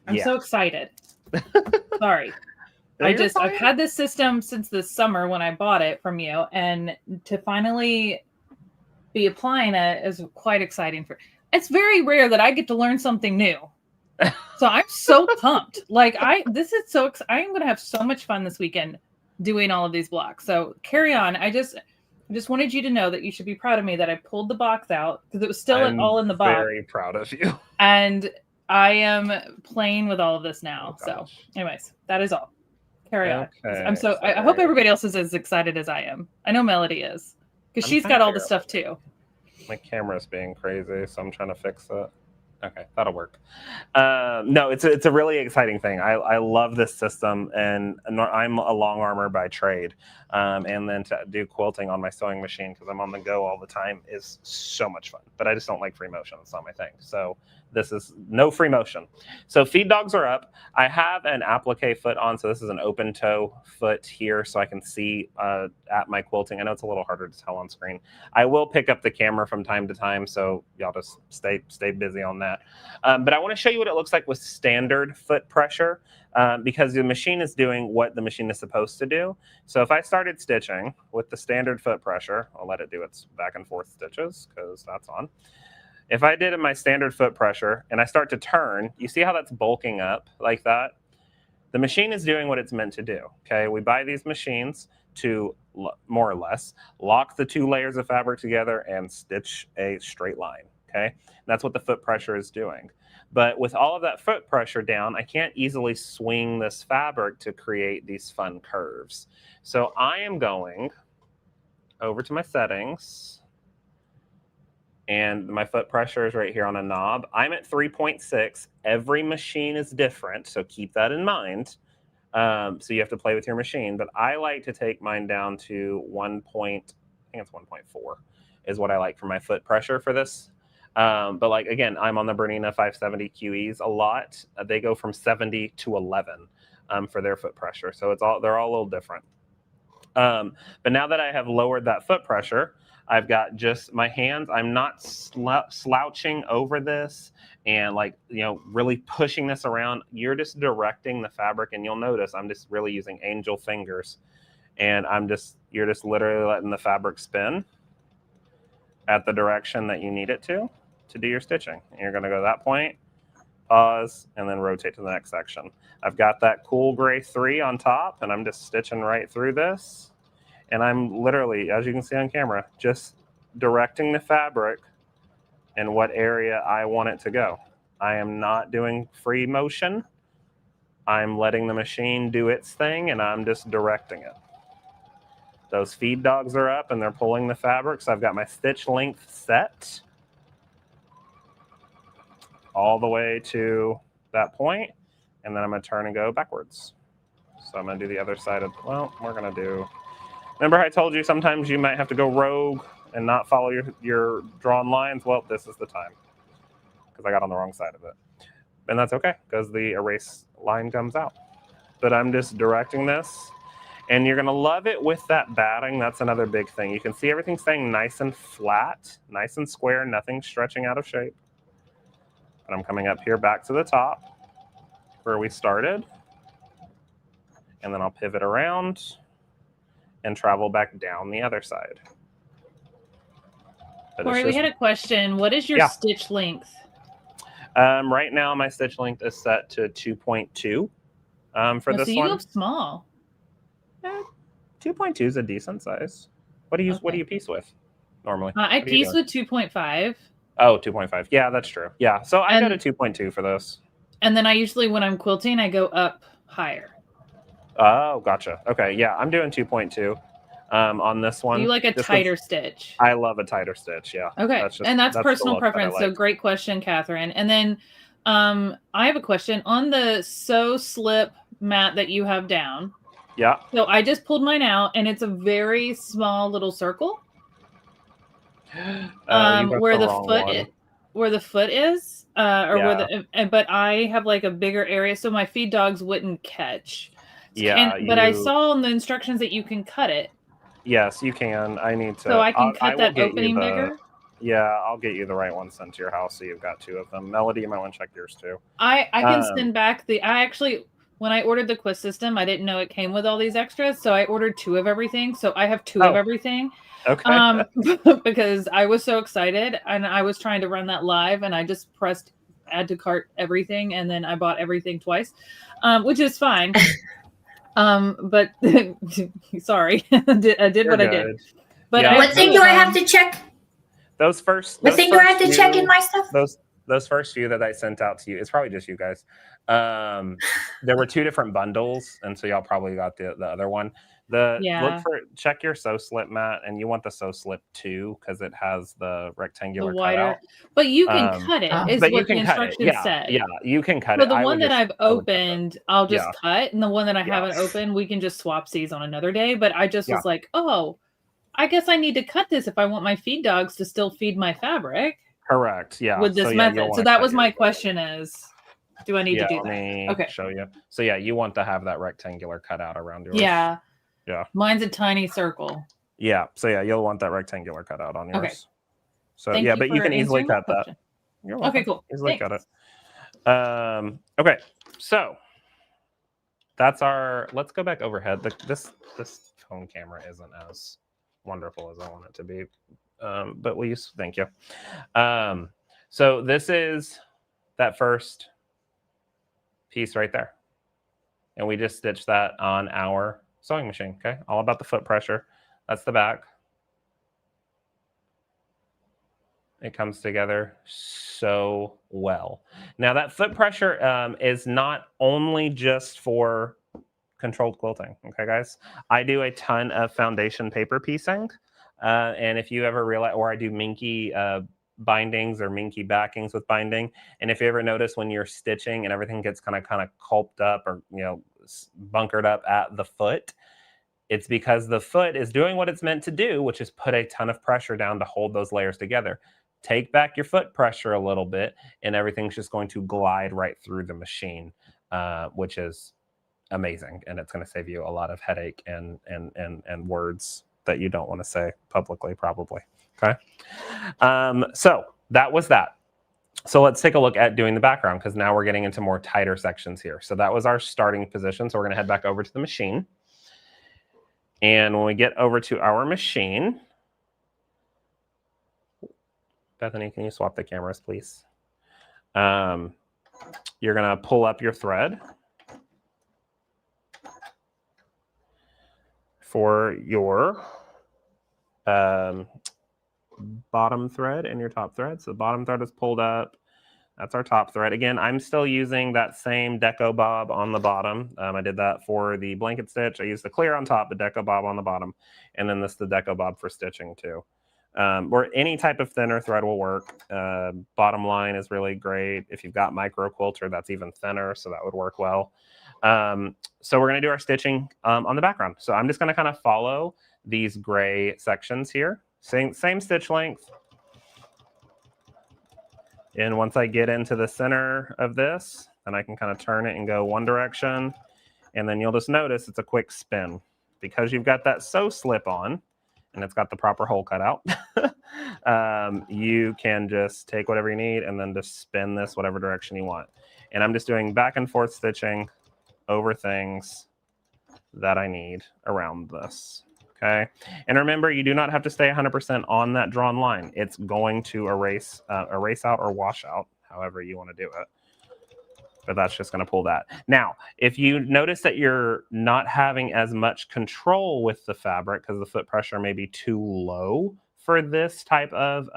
I'm so excited. Sorry. I've had this system since the summer when I bought it from you, and to finally be applying it is quite exciting. It's very rare that I get to learn something new. So I'm so pumped. Like this is so I am going to have so much fun this weekend doing all of these blocks. So carry on. I just wanted you to know that you should be proud of me that I pulled the box out because it was still all in the box. Very proud of you. And I am playing with all of this now. So anyways, that is all. Carry on. I hope everybody else is as excited as I am. I know Melody is because she's got all the stuff too. My camera's being crazy, so I'm trying to fix it. Okay, that'll work. No, it's a really exciting thing. I love this system, and I'm a long armor by trade. And then to do quilting on my sewing machine because I'm on the go all the time is so much fun. But I just don't like free motion. It's not my thing. So this is no free motion. So feed dogs are up. I have an applique foot on, so this is an open toe foot here, so I can see at my quilting. I know it's a little harder to tell on screen. I will pick up the camera from time to time, so y'all just stay busy on that. But I want to show you what it looks like with standard foot pressure because the machine is doing what the machine is supposed to do. So if I started stitching with the standard foot pressure, I'll let it do its back and forth stitches because that's on. If I did my standard foot pressure and I start to turn, you see how that's bulking up like that? The machine is doing what it's meant to do, okay? We buy these machines to, more or less, lock the two layers of fabric together and stitch a straight line, okay? That's what the foot pressure is doing. But with all of that foot pressure down, I can't easily swing this fabric to create these fun curves. So I am going over to my settings, and my foot pressure is right here on a knob. I'm at 3.6. Every machine is different, so keep that in mind. So you have to play with your machine. But I like to take mine down to I think it's 1.4 is what I like for my foot pressure for this. But like, again, I'm on the Bernina 570 QEs a lot. They go from 70 to 11 for their foot pressure. So they're all a little different. But now that I have lowered that foot pressure, I've got just my hands. I'm not slouching over this and really pushing this around. You're just directing the fabric, and you'll notice I'm just really using angel fingers, and you're just literally letting the fabric spin at the direction that you need it to do your stitching. And you're going to go to that point, pause, and then rotate to the next section. I've got that Cool Gray 3 on top, and I'm just stitching right through this. And I'm literally, as you can see on camera, just directing the fabric in what area I want it to go. I am not doing free motion. I'm letting the machine do its thing, and I'm just directing it. Those feed dogs are up, and they're pulling the fabric, so I've got my stitch length set all the way to that point, and then I'm going to turn and go backwards. So I'm going to do the other side of, well, we're going to do, remember I told you sometimes you might have to go rogue and not follow your drawn lines? Well, this is the time, because I got on the wrong side of it. And that's okay, because the erase line comes out. But I'm just directing this, and you're going to love it with that batting. That's another big thing. You can see everything staying nice and flat, nice and square, nothing stretching out of shape. And I'm coming up here back to the top where we started. And then I'll pivot around and travel back down the other side. Corey, we had a question. What is your stitch length? Right now, my stitch length is set to 2.2 for this one. So you go small. 2.2 is a decent size. What do you piece with normally? I piece with 2.5. Oh, 2.5. Yeah, that's true. Yeah, so I go to 2.2 for this. And then I usually, when I'm quilting, I go up higher. Oh, gotcha. Okay, yeah, I'm doing 2.2 on this one. You like a tighter stitch? I love a tighter stitch, yeah. Okay, that's personal preference. So great question, Catherine. And then I have a question on the sew slip mat that you have down. Yeah. So I just pulled mine out, and it's a very small little circle. Where the foot is, but I have like a bigger area, so my feed dogs wouldn't catch. But I saw in the instructions that you can cut it. Yes, you can. I need to. So I can cut that opening bigger. Yeah, I'll get you the right one sent to your house, so you've got two of them. Melody, you might want to check yours too. I can send back when I ordered the Quilt system, I didn't know it came with all these extras, so I ordered 2 of everything. So I have 2 of everything. Okay. Because I was so excited, and I was trying to run that live, and I just pressed add to cart everything, and then I bought everything twice, which is fine. But sorry, I did what I did. But what thing do I have to check? What thing do I have to check in my stuff? Those first few that I sent out to you, it's probably just you guys. There were 2 different bundles, and so y'all probably got the other one. Check your sew slip mat, and you want the sew slip 2 because it has the rectangular cutout. But you can cut it. Is what the instructions said. Yeah, you can cut it. So the one that I've opened, I'll just cut, and the one that I haven't opened, we can just swap these on another day. But I just was like, oh, I guess I need to cut this if I want my feed dogs to still feed my fabric. Correct. Yeah. With this method. So that was my question: do I need to do that? Let me show you. So you want to have that rectangular cutout around yours. Yeah. Yeah. Mine's a tiny circle. Yeah. So you'll want that rectangular cutout on yours. Okay. So but you can easily cut that. You're welcome. Okay, cool. Easily cut it. Okay. So that's let's go back overhead. This phone camera isn't as wonderful as I want it to be. But thank you. So this is that first piece right there. And we just stitched that on our sewing machine. Okay. All about the foot pressure. That's the back. It comes together so well. Now that foot pressure is not only just for controlled quilting. Okay, guys. I do a ton of foundation paper piecing. And if you ever realize, or I do minky bindings or minky backings with binding. And if you ever notice when you're stitching and everything gets kind of culped up or, bunkered up at the foot, it's because the foot is doing what it's meant to do, which is put a ton of pressure down to hold those layers together. Take back your foot pressure a little bit and everything's just going to glide right through the machine, which is amazing. And it's going to save you a lot of headache and words that you don't want to say publicly, probably. Okay. So that was that. So let's take a look at doing the background, because now we're getting into more tighter sections here. So that was our starting position. So we're going to head back over to the machine. And when we get over to our machine, Bethany, can you swap the cameras, please? You're going to pull up your thread for your bottom thread and your top thread. So the bottom thread is pulled up. That's our top thread. Again, I'm still using that same deco bob on the bottom. I did that for the blanket stitch. I used the clear on top, the deco bob on the bottom, and then this the deco bob for stitching too. Or any type of thinner thread will work. Bottom line is really great. If you've got micro quilter, that's even thinner, so that would work well. So we're going to do our stitching on the background. So I'm just going to kind of follow these gray sections here. Same stitch length. And once I get into the center of this, then I can kind of turn it and go one direction. And then you'll just notice it's a quick spin. Because you've got that sew slip on, and it's got the proper hole cut out, you can just take whatever you need and then just spin this whatever direction you want. And I'm just doing back and forth stitching over things that I need around this. Okay, and remember, you do not have to stay 100% on that drawn line. It's going to erase out or wash out, however you want to do it. But that's just going to pull that. Now, if you notice that you're not having as much control with the fabric because the foot pressure may be too low for this type of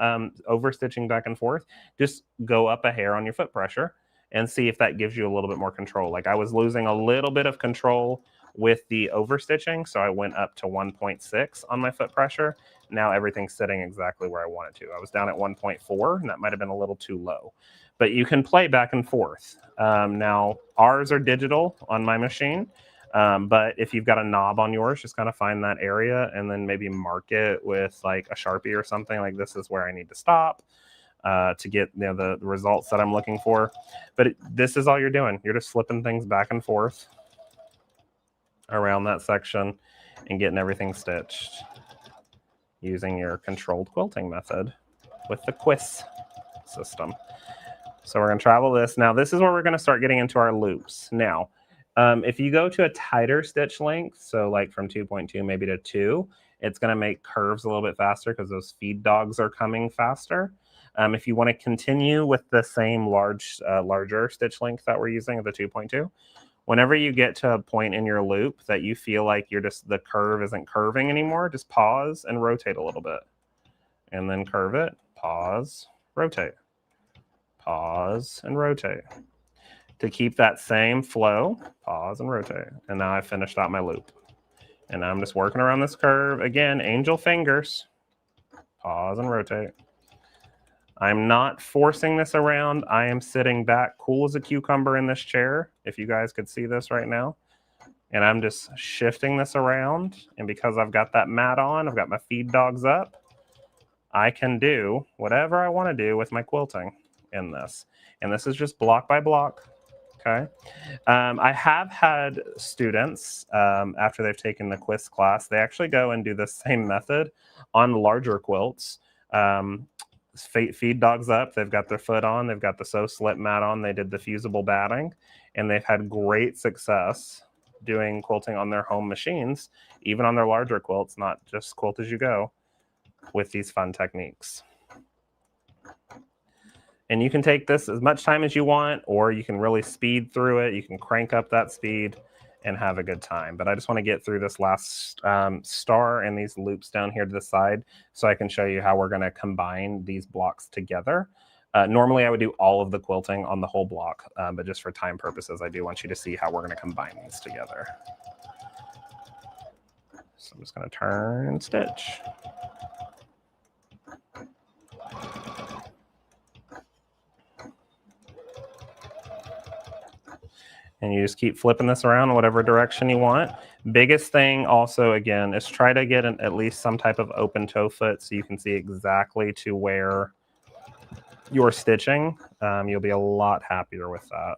overstitching back and forth, just go up a hair on your foot pressure and see if that gives you a little bit more control. Like I was losing a little bit of control with the overstitching, so I went up to 1.6 on my foot pressure. Now everything's sitting exactly where I want it to. I was down at 1.4, and that might have been a little too low. But you can play back and forth. Now, ours are digital on my machine, but if you've got a knob on yours, just kind of find that area and then maybe mark it with like a Sharpie or something, like this is where I need to stop to get the results that I'm looking for. But this is all you're doing. You're just slipping things back and forth around that section and getting everything stitched using your controlled quilting method with the Quilt system. So we're going to travel this. Now this is where we're going to start getting into our loops. Now, if you go to a tighter stitch length, so like from 2.2 maybe to 2, it's going to make curves a little bit faster because those feed dogs are coming faster. If you want to continue with the same larger stitch length that we're using at the 2.2, whenever you get to a point in your loop that you feel like the curve isn't curving anymore, just pause and rotate a little bit. And then curve it, pause, rotate. Pause and rotate. To keep that same flow, pause and rotate. And now I've finished out my loop. And I'm just working around this curve. Again, angel fingers. Pause and rotate. I'm not forcing this around. I am sitting back cool as a cucumber in this chair, if you guys could see this right now. And I'm just shifting this around. And because I've got that mat on, I've got my feed dogs up, I can do whatever I want to do with my quilting in this. And this is just block by block. Okay. I have had students, after they've taken the Quilt class, they actually go and do the same method on larger quilts. Feed dogs up, they've got their foot on, they've got the sew slip mat on, they did the fusible batting, and they've had great success doing quilting on their home machines, even on their larger quilts, not just quilt as you go, with these fun techniques. And you can take this as much time as you want, or you can really speed through it. You can crank up that speed and have a good time. But I just want to get through this last star and these loops down here to the side so I can show you how we're going to combine these blocks together. Normally I would do all of the quilting on the whole block, but just for time purposes, I do want you to see how we're going to combine these together. So I'm just going to turn and stitch. And you just keep flipping this around in whatever direction you want. Biggest thing also, again, is try to get at least some type of open toe foot so you can see exactly to where you're stitching. You'll be a lot happier with that.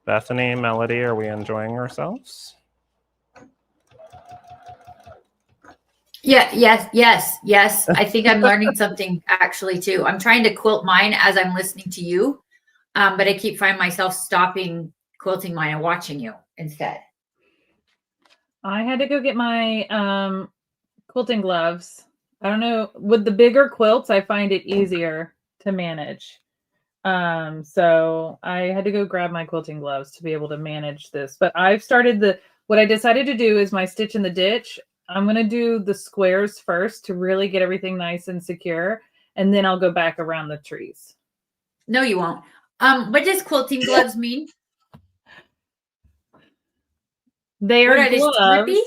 Bethany, Melody, are we enjoying ourselves? Yeah, yes. I think I'm learning something actually too. I'm trying to quilt mine as I'm listening to you. But I keep finding myself stopping quilting mine and watching you instead. I had to go get my quilting gloves. I don't know. With the bigger quilts, I find it easier to manage. So I had to go grab my quilting gloves to be able to manage this. But I've started what I decided to do is my stitch in the ditch. I'm going to do the squares first to really get everything nice and secure. and then I'll go back around the trees. No, you won't. What does quilting gloves mean? They are gloves. Grippy?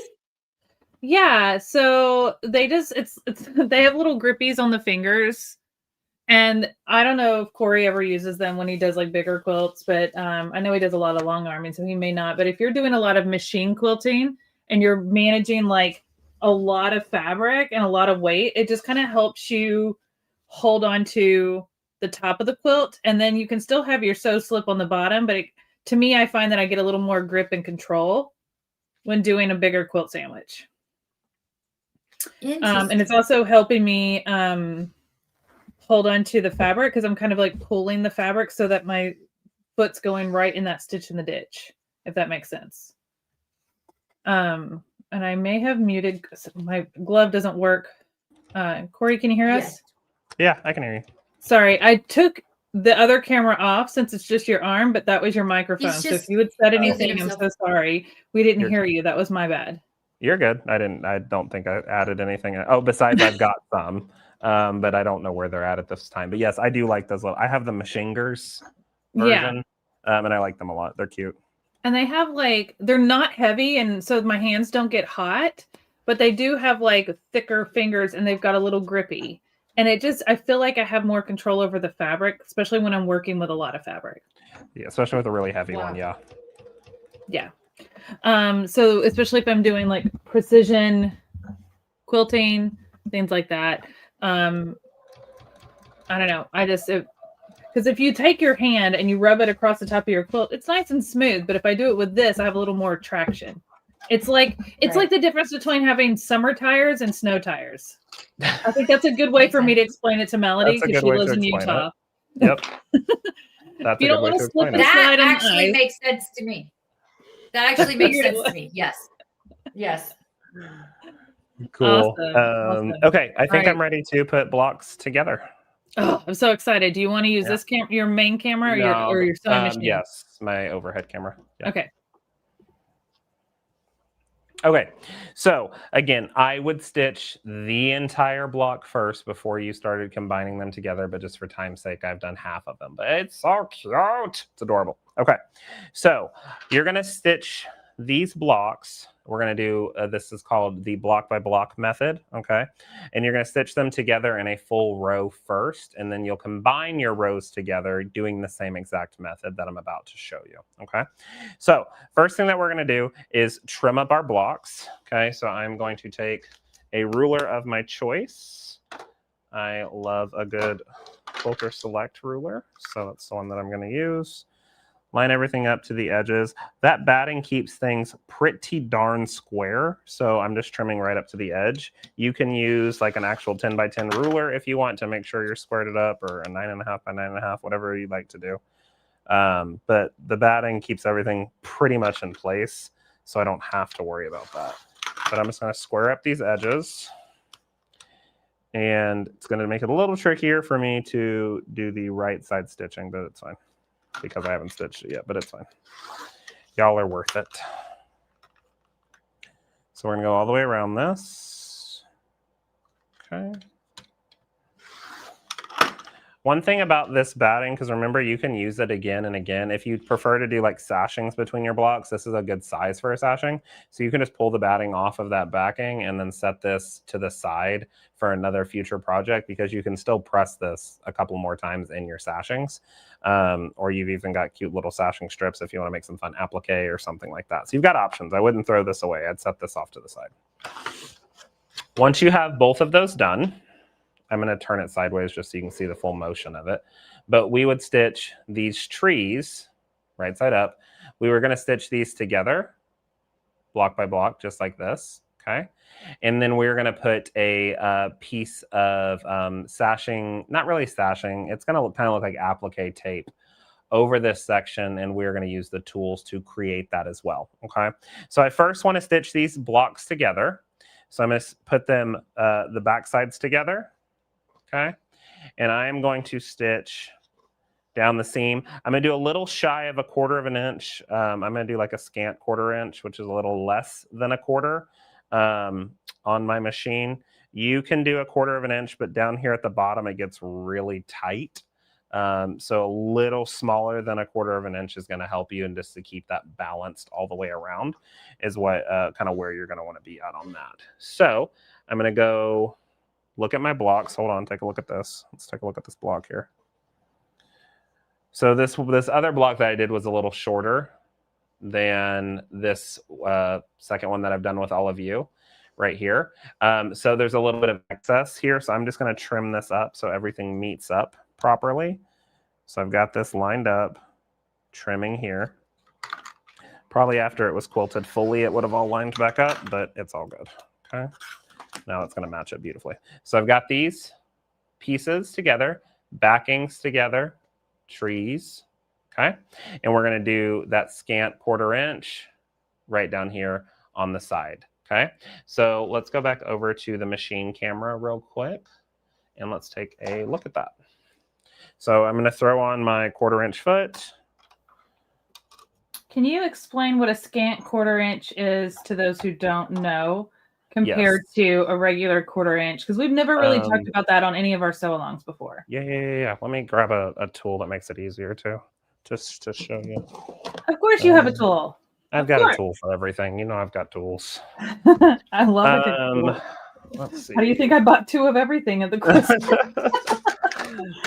Yeah, so they just they have little grippies on the fingers. And I don't know if Corey ever uses them when he does like bigger quilts, but I know he does a lot of long arming, so he may not. But if you're doing a lot of machine quilting and you're managing like a lot of fabric and a lot of weight, it just kind of helps you hold on to the top of the quilt, and then you can still have your sew slip on the bottom. But to me, I find that I get a little more grip and control when doing a bigger quilt sandwich. And it's also helping me hold on to the fabric because I'm kind of like pulling the fabric so that my foot's going right in that stitch in the ditch, if that makes sense. And I may have muted, my glove doesn't work. Corey, can you hear us? Yeah, I can hear you. Sorry, I took the other camera off since it's just your arm, but that was your microphone. So if you had said anything, I'm so sorry. We didn't hear you. That was my bad. You're good. I don't think I added anything. Oh, besides I've got some. But I don't know where they're at this time. But yes, I do like those little. I have the Machingers version, and I like them a lot. They're cute. And they have like, they're not heavy, and so my hands don't get hot, but they do have like thicker fingers, and they've got a little grippy. And I feel like I have more control over the fabric, especially when I'm working with a lot of fabric. Yeah, especially with a really heavy one. Yeah. Yeah. So especially if I'm doing like precision quilting, things like that. I don't know. Because if you take your hand and you rub it across the top of your quilt, it's nice and smooth. But if I do it with this, I have a little more traction. It's like the difference between having summer tires and snow tires. I think that's a good way for me to explain it to Melody because she lives in Utah. Yep. That's you don't want to slip and slide. That actually makes sense to me. That actually makes sense to me. Yes. Yes. Cool. Awesome. Okay, I think I'm ready to put blocks together. Oh, I'm so excited. Do you want to use this your main camera or your sewing machine? Yes, my overhead camera. Yeah. Okay. Okay, so again, I would stitch the entire block first before you started combining them together, but just for time's sake, I've done half of them. But it's so cute. It's adorable. Okay, so you're going to stitch these blocks. We're going to do, this is called the block by block method, okay? And you're going to stitch them together in a full row first, and then you'll combine your rows together doing the same exact method that I'm about to show you, okay? So first thing that we're going to do is trim up our blocks, okay? So I'm going to take a ruler of my choice. I love a good Quilter Select ruler, so that's the one that I'm going to use. Line everything up to the edges. That batting keeps things pretty darn square, so I'm just trimming right up to the edge. You can use like an actual 10 by 10 ruler if you want to make sure you're squared it up, or a 9.5 by 9.5, whatever you'd like to do. But the batting keeps everything pretty much in place, so I don't have to worry about that. But I'm just going to square up these edges, and it's going to make it a little trickier for me to do the right side stitching, but it's fine, because I haven't stitched it yet, but it's fine. Y'all are worth it. So we're going to go all the way around this. Okay. One thing about this batting, because remember, you can use it again and again. If you prefer to do like sashings between your blocks, this is a good size for a sashing. So you can just pull the batting off of that backing and then set this to the side for another future project, because you can still press this a couple more times in your sashings. Or you've even got cute little sashing strips if you want to make some fun applique or something like that. So you've got options. I wouldn't throw this away. I'd set this off to the side. Once you have both of those done, I'm going to turn it sideways just so you can see the full motion of it. But we would stitch these trees right side up. We were going to stitch these together, block by block, just like this. Okay. And then we're going to put a piece of sashing, not really sashing. It's going to kind of look like applique tape over this section, and we're going to use the tools to create that as well. Okay. So I first want to stitch these blocks together. So I'm going to put them, the back sides together. Okay, and I am going to stitch down the seam. I'm going to do a little shy of 1/4 inch. I'm going to do like a scant 1/4 inch, which is a little less than 1/4 on my machine. You can do 1/4 inch, but down here at the bottom, it gets really tight. So a little smaller than 1/4 inch is going to help you, and just to keep that balanced all the way around is what kind of where you're going to want to be at on that. So I'm going to go look at my blocks. Hold on, take a look at this. Let's take a look at this block here. So this other block that I did was a little shorter than this second one that I've done with all of you right here. So there's a little bit of excess here. So I'm just going to trim this up so everything meets up properly. So I've got this lined up, trimming here. Probably after it was quilted fully, it would have all lined back up, but it's all good. Okay. Now it's going to match it beautifully. So I've got these pieces together, backings together, trees. Okay. And we're going to do that scant 1/4 inch right down here on the side. Okay. So let's go back over to the machine camera real quick and let's take a look at that. So I'm going to throw on my 1/4 inch foot. Can you explain what a scant 1/4 inch is to those who don't know compared to a regular 1/4 inch? Because we've never really talked about that on any of our sew-alongs before. Yeah. Let me grab a tool that makes it easier too, just to show you. Of course you have a tool. I've got a tool for everything. You know I've got tools. I love a good tool. Let's see. How do you think I bought 2 of everything at the Christmas?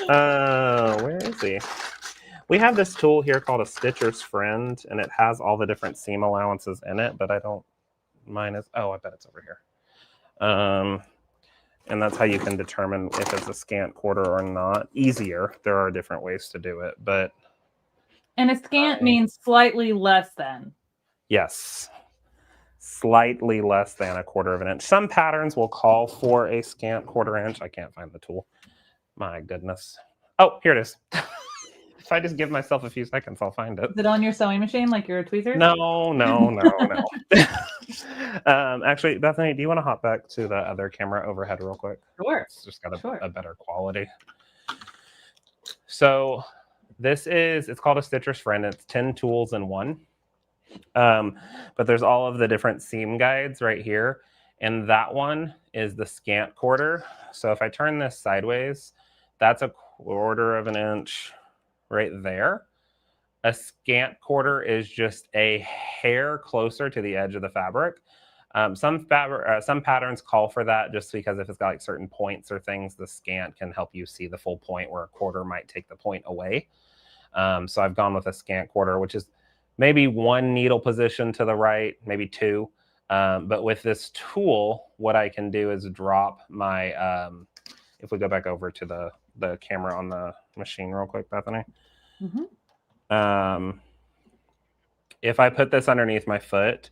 Where is he? We have this tool here called a Stitcher's Friend, and it has all the different seam allowances in it, but I don't, mine is, oh, I bet it's over here. And that's how you can determine if it's a scant 1/4 or not. Easier. There are different ways to do it, but. And a scant means slightly less than. Yes. Slightly less than 1/4 inch. Some patterns will call for a scant 1/4 inch. I can't find the tool. My goodness. Oh, here it is. If I just give myself a few seconds, I'll find it. Is it on your sewing machine like your tweezers? No. Actually, Bethany, do you want to hop back to the other camera overhead real quick? Sure. It's just got a better quality. So it's called a Stitcher's Friend. It's 10 tools in one. But there's all of the different seam guides right here. And that one is the scant 1/4. So if I turn this sideways, that's 1/4 inch right there. A scant 1/4 is just a hair closer to the edge of the fabric. Some patterns call for that just because if it's got like certain points or things, the scant can help you see the full point where a 1/4 might take the point away. So I've gone with a scant 1/4, which is maybe 1 needle position to the right, maybe 2. But with this tool, what I can do is drop my, if we go back over to the camera on the machine real quick, Bethany. Mm-hmm. If I put this underneath my foot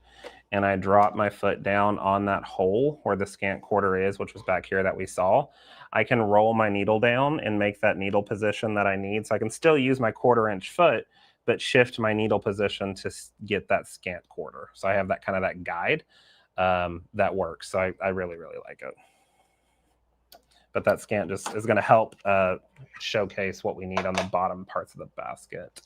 and I drop my foot down on that hole where the scant 1/4 is, which was back here that we saw, I can roll my needle down and make that needle position that I need. So I can still use my 1/4 inch foot, but shift my needle position to get that scant 1/4. So I have that kind of that guide that works. So I really, really like it. But that scant just is going to help showcase what we need on the bottom parts of the basket.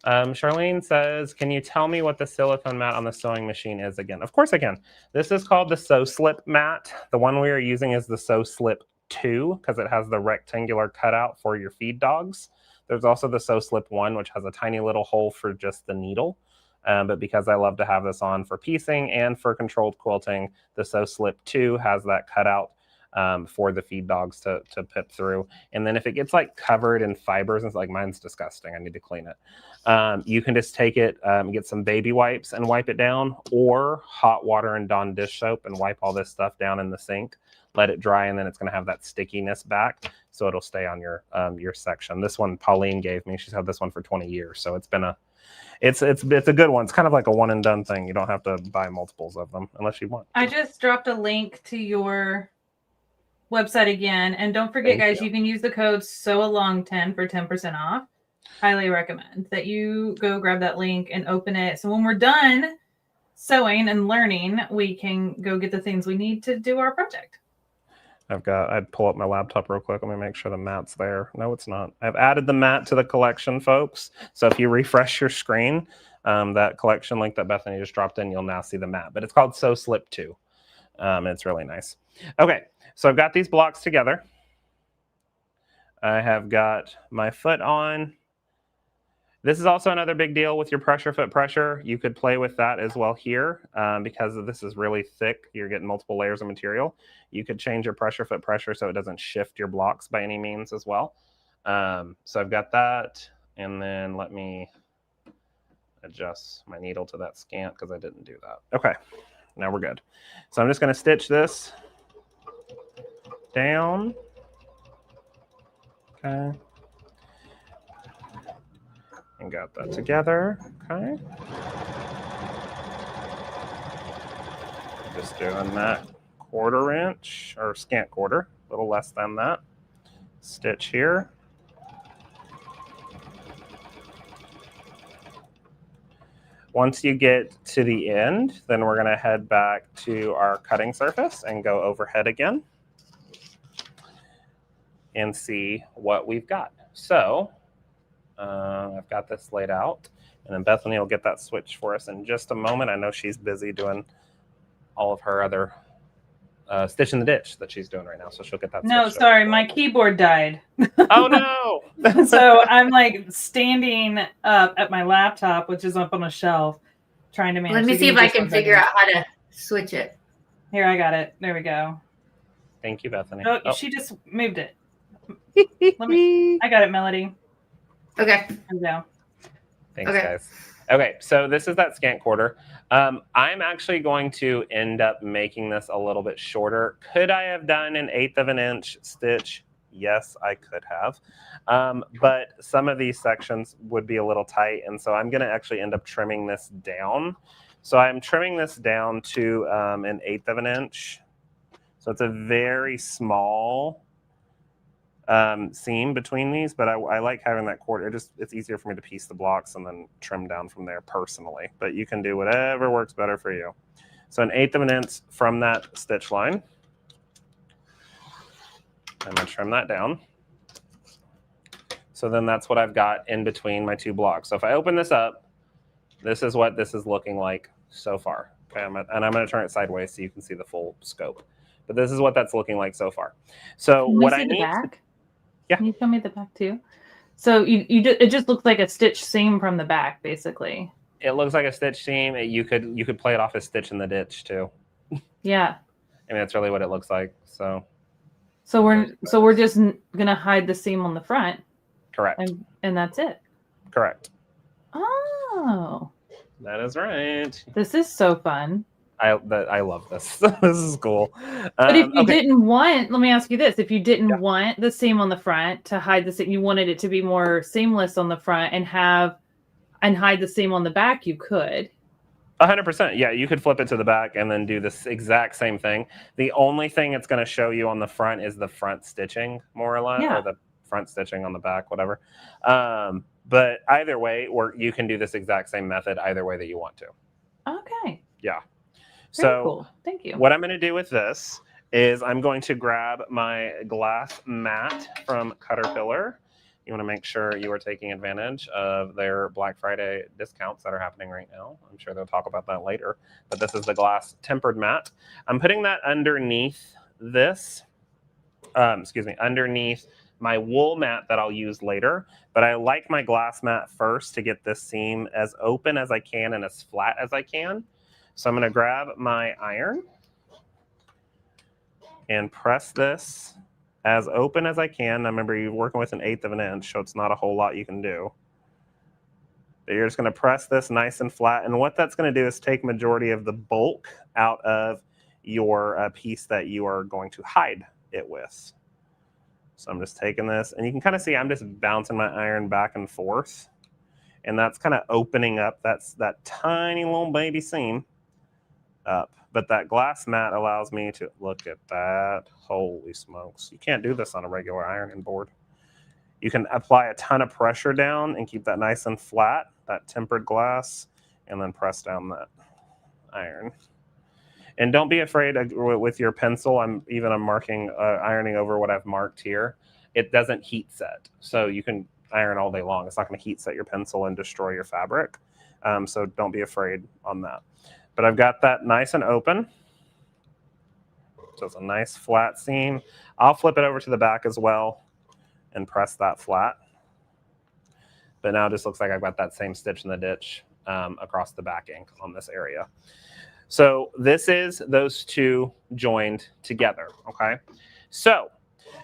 Charlene says, can you tell me what the silicone mat on the sewing machine is again? Of course I can. This is called the Sew Slip mat. The one we are using is the Sew Slip 2 because it has the rectangular cutout for your feed dogs. There's also the Sew Slip 1, which has a tiny little hole for just the needle. But because I love to have this on for piecing and for controlled quilting, the Sew Slip 2 has that cutout for the feed dogs to pip through. And then if it gets like covered in fibers, and it's like mine's disgusting, I need to clean it. You can just take it, get some baby wipes and wipe it down, or hot water and Dawn dish soap and wipe all this stuff down in the sink. Let it dry, and then it's going to have that stickiness back, so it'll stay on your section. This one Pauline gave me. She's had this one for 20 years, so it's been it's a good one. It's kind of like a one and done thing. You don't have to buy multiples of them unless you want. I just dropped a link to your website again, and don't forget, guys, you can use the code Sewalong10 for 10% off. Highly recommend that you go grab that link and open it. So when we're done sewing and learning, we can go get the things we need to do our project. I'd pull up my laptop real quick. Let me make sure the mat's there. No, it's not. I've added the mat to the collection, folks. So if you refresh your screen, that collection link that Bethany just dropped in, you'll now see the mat. But it's called Sew Slip 2. It's really nice. Okay, so I've got these blocks together. I have got my foot on. This is also another big deal with your pressure foot pressure. You could play with that as well here because this is really thick. You're getting multiple layers of material. You could change your pressure foot pressure so it doesn't shift your blocks by any means as well. So I've got that. And then let me adjust my needle to that scant because I didn't do that. Okay, now we're good. So I'm just going to stitch this down. Okay. And got that together. Okay. Just doing that 1/4 inch or scant quarter, a little less than that. Stitch here. Once you get to the end, then we're going to head back to our cutting surface and go overhead again and see what we've got. So I've got this laid out, and then Bethany will get that switch for us in just a moment. I know she's busy doing all of her other stitch in the ditch that she's doing right now, so she'll get that. No, sorry, my keyboard died. Oh no! So I'm like standing up at my laptop, which is up on a shelf, trying to manage. Let me see if I can figure out how to switch it. Here, I got it. There we go. Thank you, Bethany. Oh, she just moved it. I got it, Melody. Okay. There we go. Thanks, guys. Okay, so this is that scant quarter. I'm actually going to end up making this a little bit shorter. Could I have done an 1/8 of an inch stitch? Yes, I could have. But some of these sections would be a little tight, and so I'm going to actually end up trimming this down. So I'm trimming this down to an 1/8 of an inch. So it's a very small seam between these, but I like having that quarter. It's easier for me to piece the blocks and then trim down from there personally, but you can do whatever works better for you. So an 1/8 of an inch from that stitch line. I'm going to trim that down. So then that's what I've got in between my two blocks. So if I open this up, this is what this is looking like so far. Okay, and I'm going to turn it sideways so you can see the full scope. But this is what that's looking like so far. So what I need, yeah. Can you show me the back too? So it just looks like a stitch seam from the back, basically. It looks like a stitch seam. You could play it off as stitch in the ditch too. Yeah. I mean, that's really what it looks like. So we're just gonna hide the seam on the front. Correct. And that's it. Correct. Oh. That is right. This is so fun. I love this. This is cool. But if you didn't want, let me ask you this: if you didn't want the seam on the front to hide the seam, you wanted it to be more seamless on the front and hide the seam on the back, you could. 100%. Yeah, you could flip it to the back and then do this exact same thing. The only thing it's going to show you on the front is the front stitching, more or less, or the front stitching on the back, whatever. But either way, you can do this exact same method either way that you want to. Okay. Yeah. Very cool. Thank you. What I'm going to do with this is I'm going to grab my glass mat from Caterpillar. You want to make sure you are taking advantage of their Black Friday discounts that are happening right now. I'm sure they'll talk about that later. But this is the glass tempered mat. I'm putting that underneath this, underneath my wool mat that I'll use later. But I like my glass mat first to get this seam as open as I can and as flat as I can. So I'm going to grab my iron and press this as open as I can. Now remember, you're working with an 1/8 of an inch, so it's not a whole lot you can do. But you're just going to press this nice and flat. And what that's going to do is take majority of the bulk out of your piece that you are going to hide it with. So I'm just taking this, and you can kind of see I'm just bouncing my iron back and forth. And that's kind of opening up that tiny little baby seam up. But that glass mat allows me to look at that. Holy smokes. You can't do this on a regular ironing board. You can apply a ton of pressure down and keep that nice and flat, that tempered glass, and then press down that iron. And don't be afraid with your pencil. I'm marking, ironing over what I've marked here. It doesn't heat set. So you can iron all day long. It's not going to heat set your pencil and destroy your fabric. So don't be afraid on that. But I've got that nice and open. So it's a nice flat seam. I'll flip it over to the back as well and press that flat. But now it just looks like I've got that same stitch in the ditch across the backing on this area. So this is those two joined together, okay? So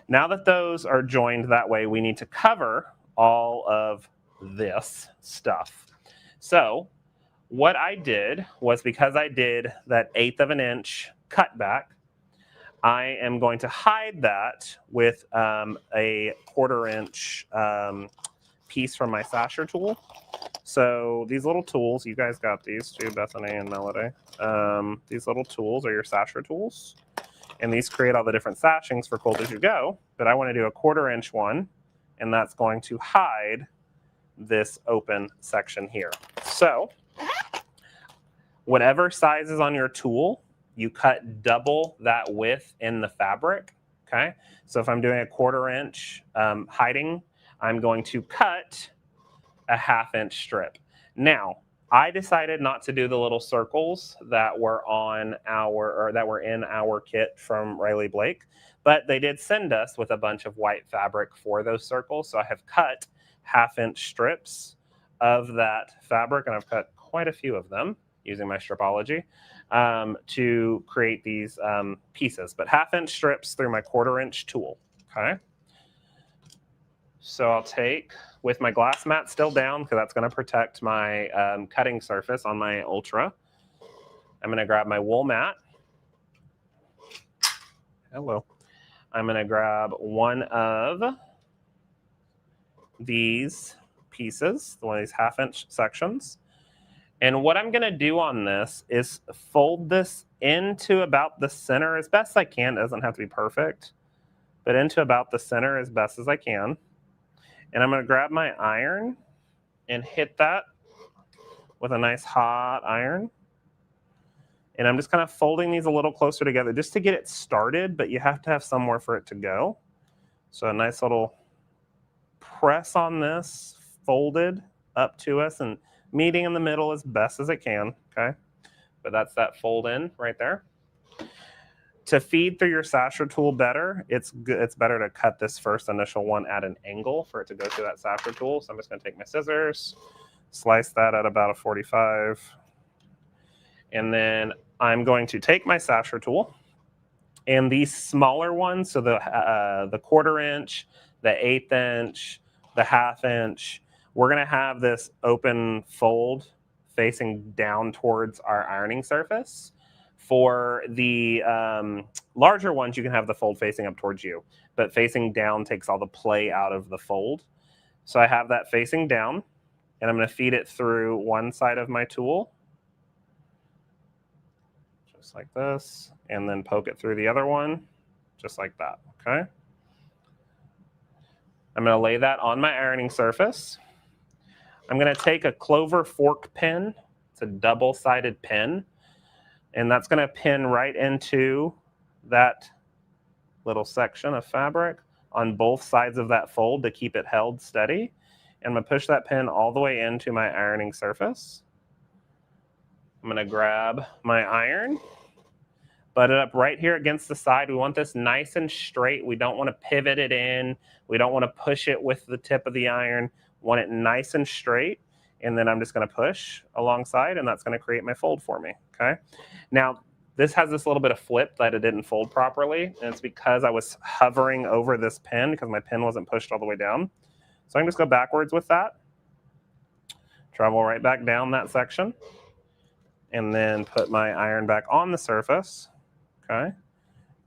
now that those are joined that way, we need to cover all of this stuff. So what I did was, because I did that 1/8 of an inch cutback, I am going to hide that with a 1/4 inch piece from my sasher tool. So these little tools, you guys got these too, Bethany and Melody. These little tools are your sasher tools. And these create all the different sashings for Quilt As You Go. But I want to do a 1/4 inch one, and that's going to hide this open section here. So whatever size is on your tool, you cut double that width in the fabric, okay? So if I'm doing a 1/4 inch hiding, I'm going to cut a 1/2 inch strip. Now, I decided not to do the little circles that were on that were in our kit from Riley Blake, but they did send us with a bunch of white fabric for those circles. So I have cut 1/2 inch strips of that fabric, and I've cut quite a few of them using my stripology to create these pieces, but 1/2 inch strips through my 1/4 inch tool, okay? So I'll take, with my glass mat still down, because that's going to protect my cutting surface on my Ultra, I'm going to grab my wool mat. Hello. I'm going to grab one of these pieces, one of these 1/2 inch sections. And what I'm going to do on this is fold this into about the center as best I can. It doesn't have to be perfect, but into about the center as best as I can. And I'm going to grab my iron and hit that with a nice hot iron. And I'm just kind of folding these a little closer together just to get it started, but you have to have somewhere for it to go. So a nice little press on this, folded up to us and meeting in the middle as best as it can, okay? But that's that fold in right there. To feed through your sasher tool better, it's better to cut this first initial one at an angle for it to go through that sasher tool. So I'm just going to take my scissors, slice that at about a 45. And then I'm going to take my sasher tool, and these smaller ones, so the 1/4 inch, the 1/8 inch, the 1/2 inch, we're going to have this open fold facing down towards our ironing surface. For the larger ones, you can have the fold facing up towards you, but facing down takes all the play out of the fold. So I have that facing down, and I'm going to feed it through one side of my tool, just like this, and then poke it through the other one, just like that, okay? I'm going to lay that on my ironing surface. I'm going to take a clover fork pin. It's a double-sided pin. And that's going to pin right into that little section of fabric on both sides of that fold to keep it held steady. And I'm going to push that pin all the way into my ironing surface. I'm going to grab my iron, butt it up right here against the side. We want this nice and straight. We don't want to pivot it in. We don't want to push it with the tip of the iron. We want it nice and straight. And then I'm just going to push alongside, and that's going to create my fold for me, okay? Now, this has this little bit of flip that it didn't fold properly, and it's because I was hovering over this pin because my pin wasn't pushed all the way down. So I can just go backwards with that, travel right back down that section, and then put my iron back on the surface, okay? And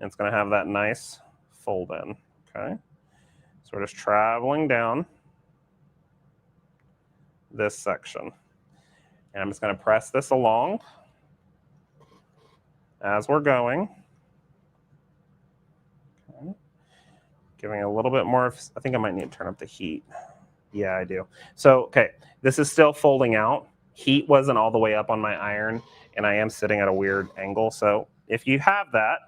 it's going to have that nice fold in, okay? So we're just traveling down this section. And I'm just going to press this along as we're going. Okay. Giving a little bit more, I think I might need to turn up the heat. Yeah, I do. So, okay, this is still folding out. Heat wasn't all the way up on my iron, and I am sitting at a weird angle. So if you have that,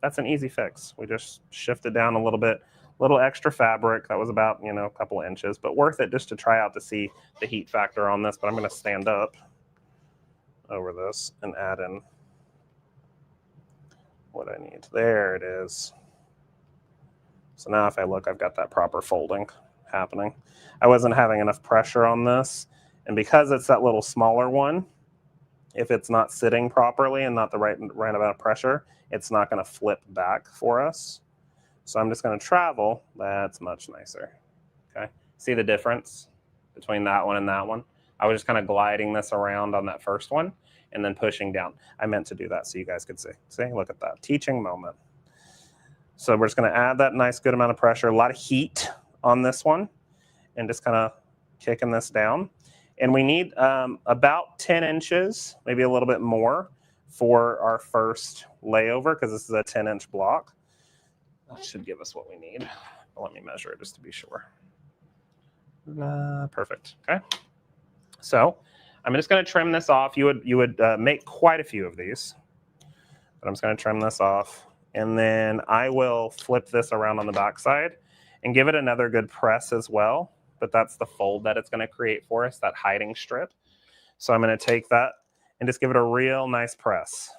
that's an easy fix. We just shift it down a little bit. Little extra fabric, that was about, a couple of inches, but worth it just to try out to see the heat factor on this. But I'm going to stand up over this and add in what I need. There it is. So now if I look, I've got that proper folding happening. I wasn't having enough pressure on this. And because it's that little smaller one, if it's not sitting properly and not the right amount of pressure, it's not going to flip back for us. So I'm just going to travel. That's much nicer. Okay. See the difference between that one and that one? I was just kind of gliding this around on that first one and then pushing down. I meant to do that so you guys could see. See, look at that. Teaching moment. So we're just going to add that nice good amount of pressure, a lot of heat on this one, and just kind of kicking this down. And we need about 10 inches, maybe a little bit more for our first layover because this is a 10-inch block. That should give us what we need. But let me measure it just to be sure. Perfect. Okay. So I'm just going to trim this off. You would make quite a few of these, but I'm just going to trim this off. And then I will flip this around on the back side and give it another good press as well. But that's the fold that it's going to create for us, that hiding strip. So I'm going to take that and just give it a real nice press.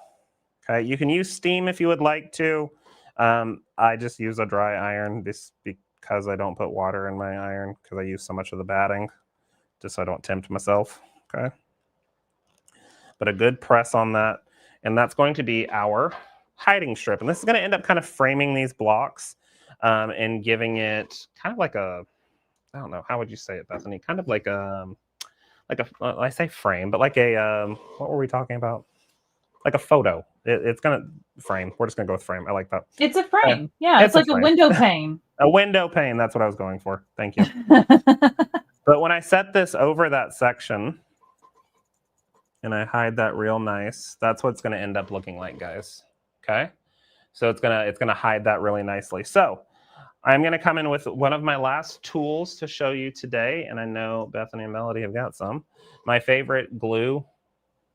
Okay, you can use steam if you would like to. I just use a dry iron just because I don't put water in my iron because I use so much of the batting, just so I don't tempt myself. Okay, but a good press on that, and that's going to be our hiding strip. And this is going to end up kind of framing these blocks and giving it kind of like a, I don't know, how would you say it, Bethany? Kind of like a, I say frame, but like a, what were we talking about? Like a photo. It's going to frame. We're just going to go with frame. I like that. It's a frame. Yeah, it's like a window pane. A window pane. That's what I was going for. Thank you. But when I set this over that section and I hide that real nice, that's what it's going to end up looking like, guys. Okay. So it's going to hide that really nicely. So I'm going to come in with one of my last tools to show you today. And I know Bethany and Melody have got some. My favorite glue,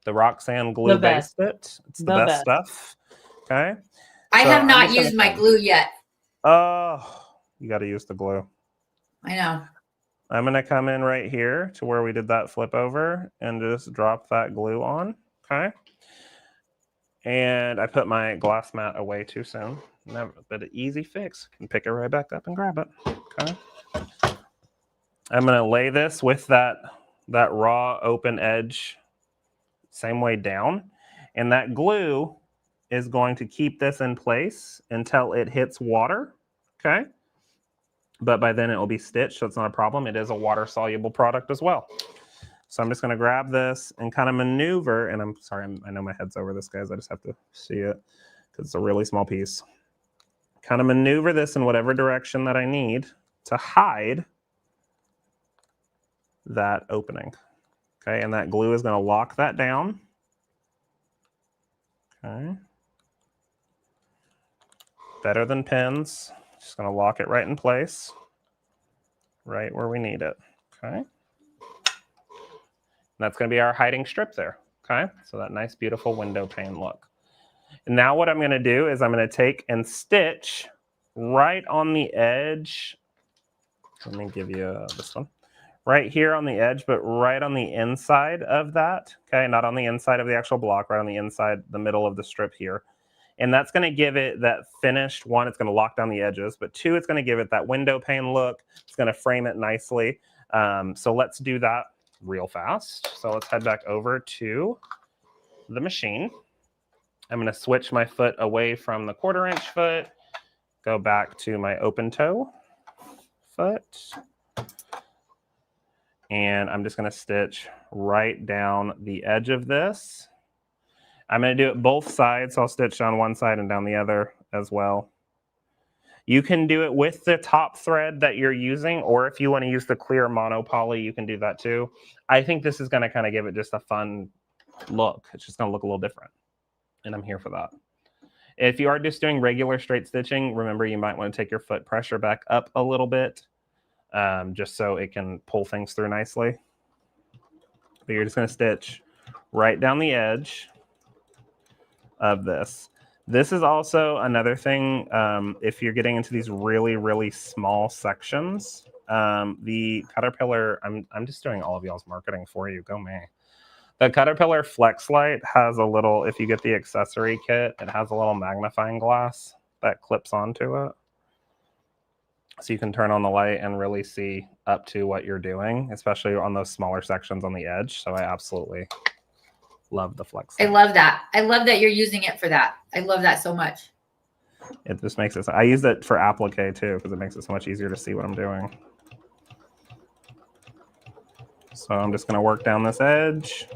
the Roxanne glue base kit. It's the best stuff. Okay. I have not used my glue yet. Oh, you got to use the glue. I know. I'm going to come in right here to where we did that flip over and just drop that glue on. Okay. And I put my glass mat away too soon. But an easy fix. Can pick it right back up and grab it. Okay. I'm going to lay this with that raw open edge same way down. And that glue is going to keep this in place until it hits water. Okay. But by then it will be stitched, so it's not a problem. It is a water-soluble product as well. So I'm just going to grab this and kind of maneuver. And I'm sorry, I know my head's over this, guys. I just have to see it because it's a really small piece. Kind of maneuver this in whatever direction that I need to hide that opening. Okay, and that glue is going to lock that down. Okay. Better than pins. Just going to lock it right in place, right where we need it. Okay. And that's going to be our hiding strip there. Okay. So that nice, beautiful window pane look. And now what I'm going to do is I'm going to take and stitch right on the edge. Let me give you this one. Right here on the edge, but right on the inside of that. Okay. Not on the inside of the actual block, right on the inside, the middle of the strip here. And that's going to give it that finished, one, it's going to lock down the edges, but two, it's going to give it that window pane look. It's going to frame it nicely. So let's do that real fast. So let's head back over to the machine. I'm going to switch my foot away from the 1/4 inch foot, go back to my open toe foot. And I'm just going to stitch right down the edge of this. I'm going to do it both sides, so I'll stitch down one side and down the other as well. You can do it with the top thread that you're using, or if you want to use the clear monopoly, you can do that too. I think this is going to kind of give it just a fun look. It's just going to look a little different, and I'm here for that. If you are just doing regular straight stitching, remember you might want to take your foot pressure back up a little bit, just so it can pull things through nicely. But you're just going to stitch right down the edge of this. This is also another thing, if you're getting into these really, really small sections, the Caterpillar, I'm just doing all of y'all's marketing for you, go me. The Caterpillar Flex Light has a little, if you get the accessory kit, it has a little magnifying glass that clips onto it. So you can turn on the light and really see up to what you're doing, especially on those smaller sections on the edge. So I absolutely love the Flex Light. I love that. I love that you're using it for that. I love that so much. It just makes it, I use it for applique too, because it makes it so much easier to see what I'm doing. So I'm just going to work down this edge.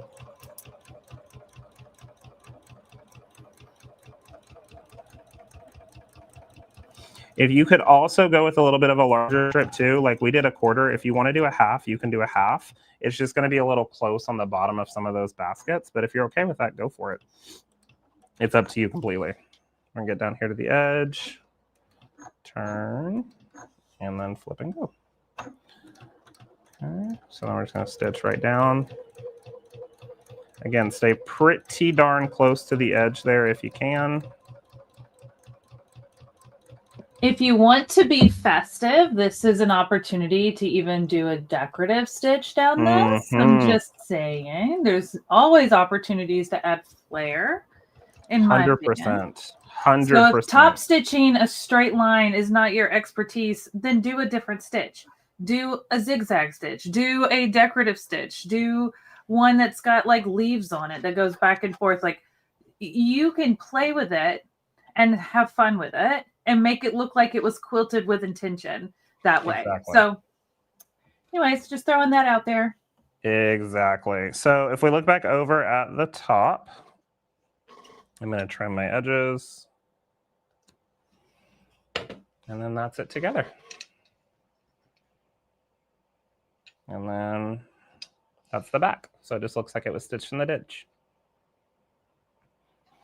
If you could also go with a little bit of a larger strip too, like we did a quarter. If you want to do a half, you can do a half. It's just going to be a little close on the bottom of some of those baskets. But if you're okay with that, go for it. It's up to you completely. I'm going to get down here to the edge, turn, and then flip and go. Okay, so now we're just going to stitch right down. Again, stay pretty darn close to the edge there if you can. If you want to be festive, this is an opportunity to even do a decorative stitch down this. I'm just saying, there's always opportunities to add flair, in my opinion. 100%. So if top stitching a straight line is not your expertise, then do a different stitch. Do a zigzag stitch. Do a decorative stitch. Do one that's got like leaves on it that goes back and forth. Like, you can play with it and have fun with it and make it look like it was quilted with intention that way. Exactly. So anyways, just throwing that out there. Exactly. So if we look back over at the top, I'm going to trim my edges. And then that's it together. And then that's the back. So it just looks like it was stitched in the ditch.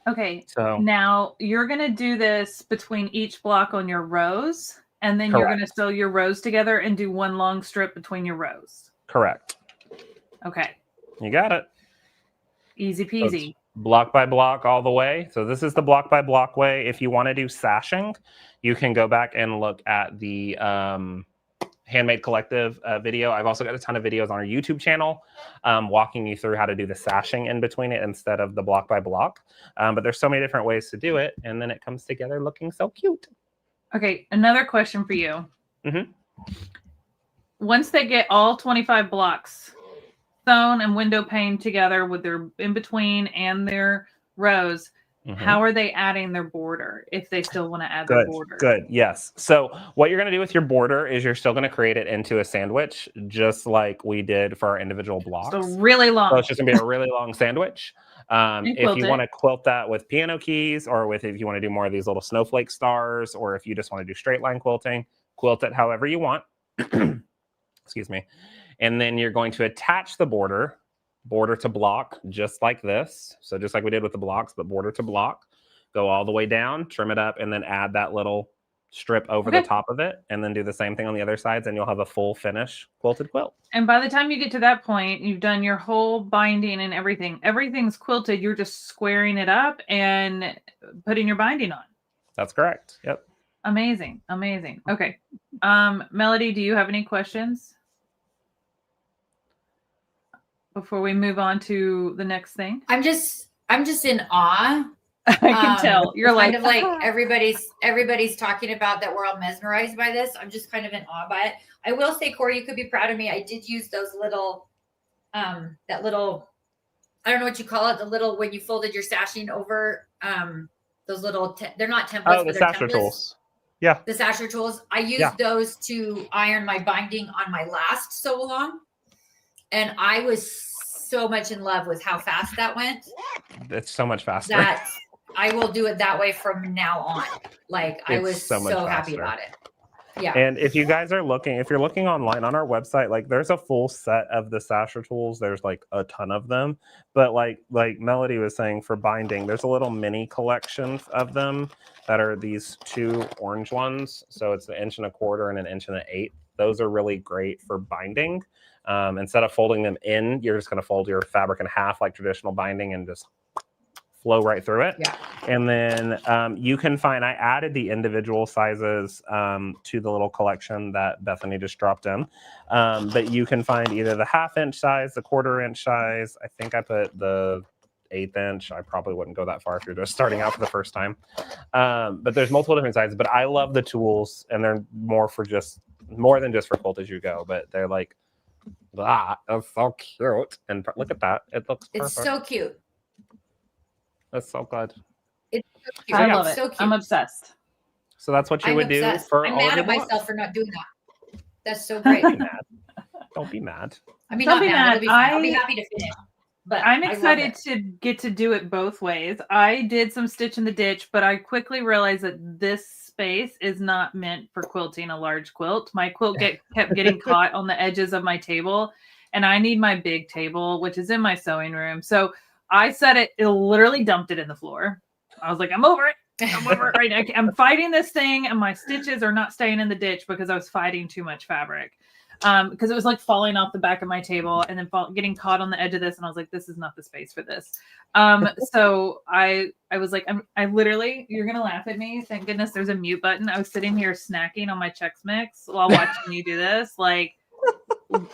Okay, so now you're going to do this between each block on your rows, and then you're going to sew your rows together and do one long strip between your rows. Correct. Okay. You got it. Easy peasy. So block by block all the way. So this is the block by block way. If you want to do sashing, you can go back and look at the Handmade Collective video. I've also got a ton of videos on our YouTube channel walking you through how to do the sashing in between it instead of the block by block. But there's so many different ways to do it, and then it comes together looking so cute. Okay, another question for you. Mm-hmm. Once they get all 25 blocks sewn and window paned together with their in between and their rows, how are they adding their border if they still want to add their border? Good. Yes. So what you're going to do with your border is you're still going to create it into a sandwich, just like we did for our individual blocks. So really long. So it's just going to be a really long sandwich. If you want to quilt that with piano keys, or with if you want to do more of these little snowflake stars, or if you just want to do straight line quilting, quilt it however you want. Excuse me. And then you're going to attach the border to block, just like this. So just like we did with the blocks, but border to block. Go all the way down, trim it up, and then add that little strip over the top of it, and then do the same thing on the other sides, and you'll have a full finish quilted quilt. And by the time you get to that point, you've done your whole binding and everything. Everything's quilted. You're just squaring it up and putting your binding on. That's correct. Yep. Amazing. Amazing. Okay. Melody, do you have any questions before we move on to the next thing? I'm just in awe. I can tell you're kind of like everybody's talking about that. We're all mesmerized by this. I'm just kind of in awe by it. I will say, Corey, you could be proud of me. I did use those little, that little, I don't know what you call it. The little, when you folded your sashing over, those little, they're not templates. Oh, the sasher tools. Yeah. The sasher tools. I used those to iron my binding on my last Sewalong. And I was so much in love with how fast that went. It's so much faster. That I will do it that way from now on. Like, I was so happy about it. Yeah. And if you guys are looking, if you're looking online on our website, like there's a full set of the sasher tools. There's like a ton of them. But like Melody was saying, for binding, there's a little mini collection of them that are these two orange ones. So it's 1.25 inches and 1.8 inches. Those are really great for binding. Instead of folding them in, you're just going to fold your fabric in half like traditional binding and just flow right through it. Yeah. And then you can find, I added the individual sizes to the little collection that Bethany just dropped in. But you can find either the 1/2 inch size, the 1/4 inch size. I think I put the 1/8 inch. I probably wouldn't go that far if you're just starting out for the first time. But there's multiple different sizes, but I love the tools, and they're more than just for quilt as you go, but they're like, that's so cute. And look at that. It looks perfect. It's so cute. That's so good. It's so cute. I love it. So cute. I'm obsessed. So that's what you would obsessed. do for I'm all mad of at your myself for not doing that. That's so great. Don't be mad. I mean, Don't not be mad. mad. I'll be happy to finish. But I'm excited to get to do it both ways. I did some stitch in the ditch, but I quickly realized that this space is not meant for quilting a large quilt. My quilt kept getting caught on the edges of my table, and I need my big table, which is in my sewing room. So I set it, literally dumped it in the floor. I was like, I'm over it. I'm over it right now. I'm fighting this thing, and my stitches are not staying in the ditch because I was fighting too much fabric. Because it was like falling off the back of my table and then getting caught on the edge of this. And I was like, this is not the space for this. So I was like, I literally, you're going to laugh at me. Thank goodness there's a mute button. I was sitting here snacking on my Chex Mix while watching you do this. Like,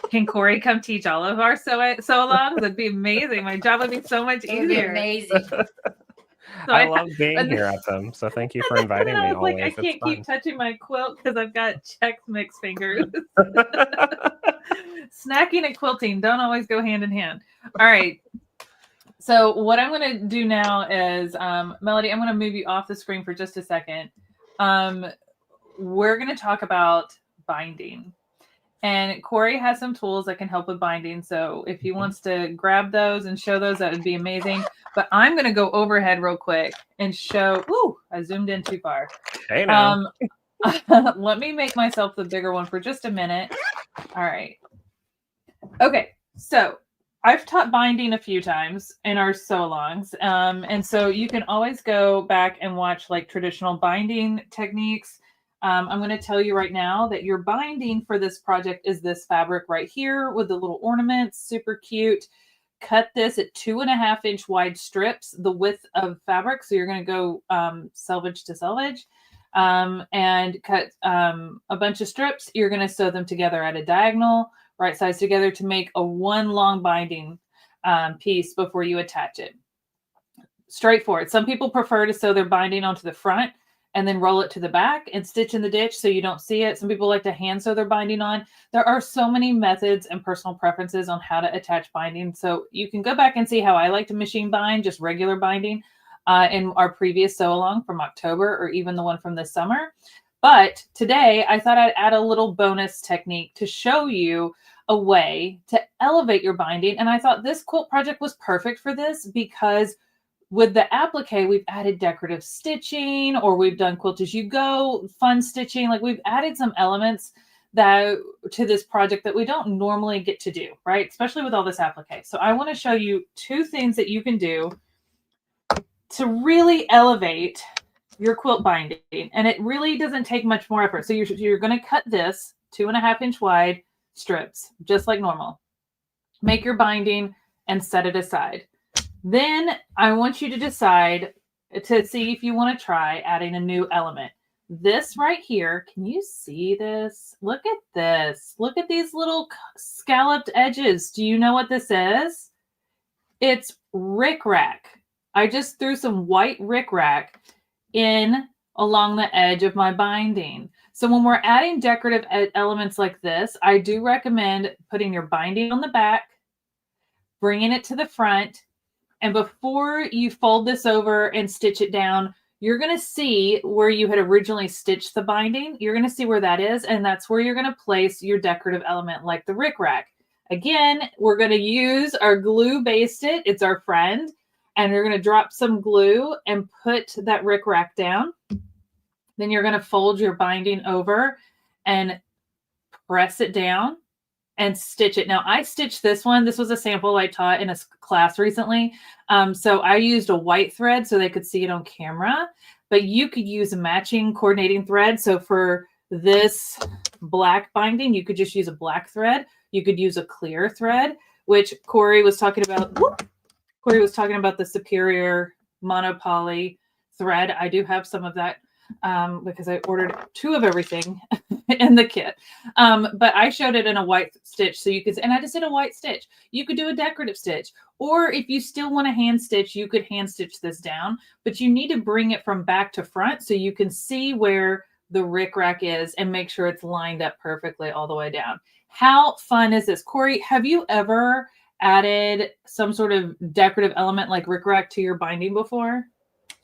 can Corey come teach all of our sew-alongs? It'd be amazing. My job would be so much easier. It would be amazing. So I love being here at them. So thank you for inviting me. I was like, always. I can't keep touching my quilt because I've got Chex Mix fingers. Snacking and quilting don't always go hand in hand. All right. So what I'm going to do now is, Melody, I'm going to move you off the screen for just a second. We're going to talk about binding. And Corey has some tools that can help with binding. So if he wants to grab those and show those, that would be amazing. But I'm going to go overhead real quick and show. Ooh, I zoomed in too far. Hey, now. Let me make myself the bigger one for just a minute. All right. Okay. So I've taught binding a few times in our sew-alongs. And so you can always go back and watch like traditional binding techniques. I'm going to tell you right now that your binding for this project is this fabric right here with the little ornaments, super cute. Cut this at 2.5 inch wide strips, the width of fabric. So you're going to go selvage to selvage and cut a bunch of strips. You're going to sew them together at a diagonal, right sides together to make a one long binding piece before you attach it. Straightforward. Some people prefer to sew their binding onto the front and then roll it to the back and stitch in the ditch so you don't see it. Some people like to hand sew their binding on. There are so many methods and personal preferences on how to attach binding. So you can go back and see how I like to machine bind, just regular binding in our previous sew-along from October or even the one from this summer. But today I thought I'd add a little bonus technique to show you a way to elevate your binding. And I thought this quilt project was perfect for this because with the applique, we've added decorative stitching, or we've done quilt as you go, fun stitching. Like we've added some elements that to this project that we don't normally get to do, right? Especially with all this applique. So I want to show you 2 things that you can do to really elevate your quilt binding. And it really doesn't take much more effort. So you're going to cut this 2.5 inch wide strips, just like normal. Make your binding and set it aside. Then I want you to decide to see if you want to try adding a new element. This right here, can you see this? Look at this. Look at these little scalloped edges. Do you know what this is? It's rickrack. I just threw some white rickrack in along the edge of my binding. So when we're adding decorative elements like this, I do recommend putting your binding on the back, bringing it to the front, and before you fold this over and stitch it down, you're going to see where you had originally stitched the binding. You're going to see where that is, and that's where you're going to place your decorative element like the rickrack. Again, we're going to use our glue based it. It's our friend. And you're going to drop some glue and put that rickrack down. Then you're going to fold your binding over and press it down and stitch it. Now I stitched this one. This was a sample I taught in a class recently. So I used a white thread so they could see it on camera, but you could use a matching coordinating thread. So for this black binding, you could just use a black thread. You could use a clear thread, which Corey was talking about. Corey was talking about the superior monopoly thread. I do have some of that because I ordered 2 of everything in the kit. But I showed it in a white stitch. So you could, and I just did a white stitch. You could do a decorative stitch. Or if you still want to hand stitch, you could hand stitch this down. But you need to bring it from back to front so you can see where the rickrack is and make sure it's lined up perfectly all the way down. How fun is this? Corey, have you ever added some sort of decorative element like rickrack to your binding before?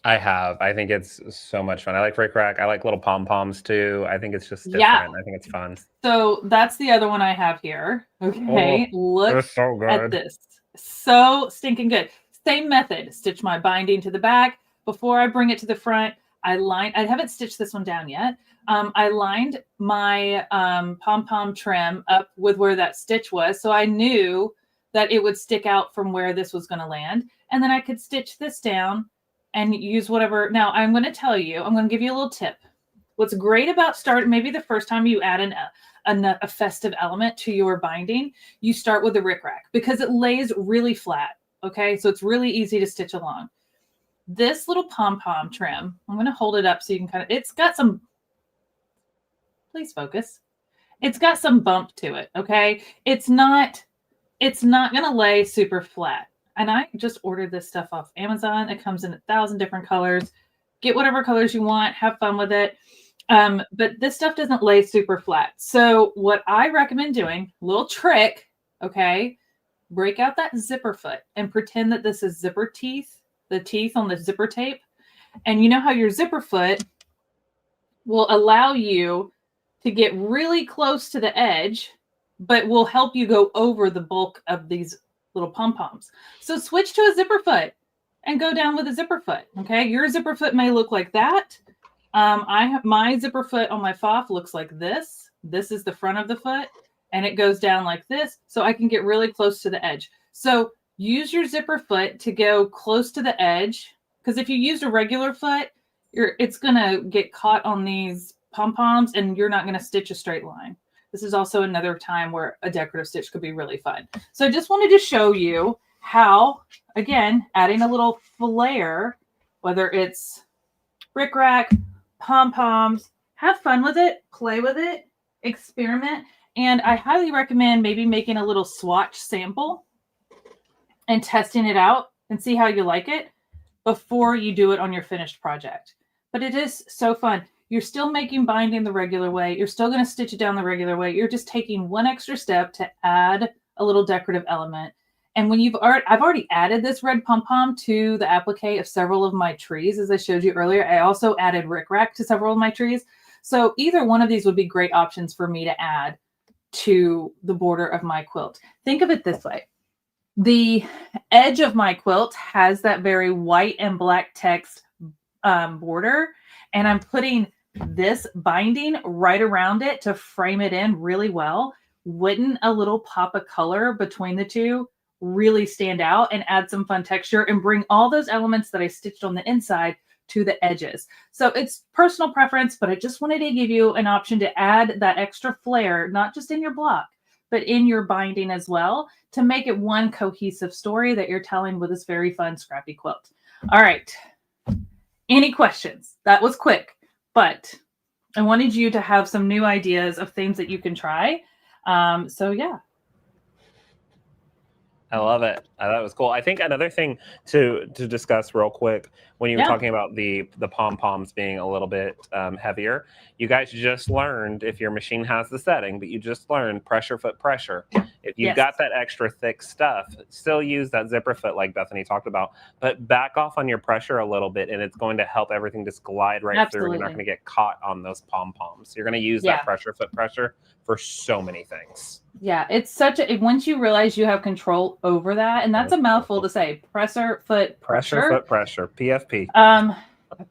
I have. I think it's so much fun. I like rickrack. I like little pom-poms too. I think it's just different. Yeah. I think it's fun. So that's the other one I have here. Okay. Look so good. at this. So stinking good. Same method. Stitch my binding to the back. Before I bring it to the front, I haven't stitched this one down yet. I lined my pom-pom trim up with where that stitch was. So I knew that it would stick out from where this was going to land. And then I could stitch this down and use whatever. Now I'm going to tell you, I'm going to give you a little tip. What's great about maybe the first time you add a festive element to your binding, you start with the rickrack because it lays really flat. Okay. So it's really easy to stitch along. This little pom-pom trim, I'm going to hold it up so you can it's got some, please focus. It's got some bump to it. Okay. It's not going to lay super flat. And I just ordered this stuff off Amazon. It comes in 1,000 different colors. Get whatever colors you want. Have fun with it. But this stuff doesn't lay super flat. So what I recommend doing, little trick, okay, break out that zipper foot and pretend that this is zipper teeth, the teeth on the zipper tape. And you know how your zipper foot will allow you to get really close to the edge, but will help you go over the bulk of these little pom-poms. So switch to a zipper foot and go down with a zipper foot. Okay. Your zipper foot may look like that. I have my zipper foot on my FOF looks like this. This is the front of the foot and it goes down like this. So I can get really close to the edge. So use your zipper foot to go close to the edge. Because if you used a regular foot, it's going to get caught on these pom-poms and you're not going to stitch a straight line. This is also another time where a decorative stitch could be really fun. So I just wanted to show you how, again, adding a little flair, whether it's rickrack, pom-poms, have fun with it, play with it, experiment. And I highly recommend maybe making a little swatch sample and testing it out and see how you like it before you do it on your finished project. But it is so fun. You're still making binding the regular way. You're still going to stitch it down the regular way. You're just taking one extra step to add a little decorative element. And when I've already added this red pom-pom to the applique of several of my trees, as I showed you earlier. I also added rickrack to several of my trees. So either one of these would be great options for me to add to the border of my quilt. Think of it this way. The edge of my quilt has that very white and black text border, and I'm putting this binding right around it to frame it in really well. Wouldn't a little pop of color between the two really stand out and add some fun texture and bring all those elements that I stitched on the inside to the edges? So it's personal preference, but I just wanted to give you an option to add that extra flair, not just in your block, but in your binding as well, to make it one cohesive story that you're telling with this very fun scrappy quilt. All right. Any questions? That was quick, but I wanted you to have some new ideas of things that you can try. So yeah. I love it. That was cool. I think another thing to discuss real quick when you were talking about the pom-poms being a little bit heavier, you guys just learned, if your machine has the setting, but you just learned pressure foot pressure. If you've got that extra thick stuff, still use that zipper foot like Bethany talked about, but back off on your pressure a little bit and it's going to help everything just glide right through. You're not going to get caught on those pom-poms. You're going to use that pressure foot pressure for so many things. Yeah, it's once you realize you have control over that, and that's a mouthful to say, pressure foot pressure. Pressure foot pressure, PFP.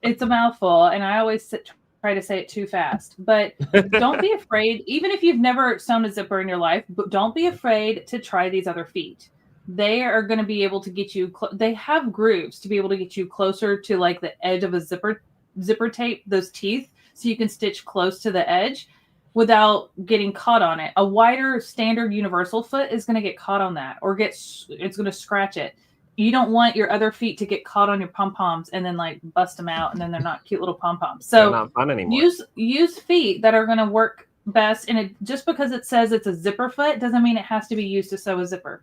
It's a mouthful, and I always try to say it too fast. But don't be afraid, even if you've never sewn a zipper in your life, but don't be afraid to try these other feet. They are going to be able to get you, they have grooves to be able to get you closer to like the edge of a zipper tape, those teeth, so you can stitch close to the edge without getting caught on it. A wider standard universal foot is going to get caught on that, or it's going to scratch it. you don't want your other feet to get caught on your pom-poms and then like bust them out, and then they're not cute little pom-poms. So they're not fun anymore. Use feet that are going to work best. And just because it says it's a zipper foot doesn't mean it has to be used to sew a zipper.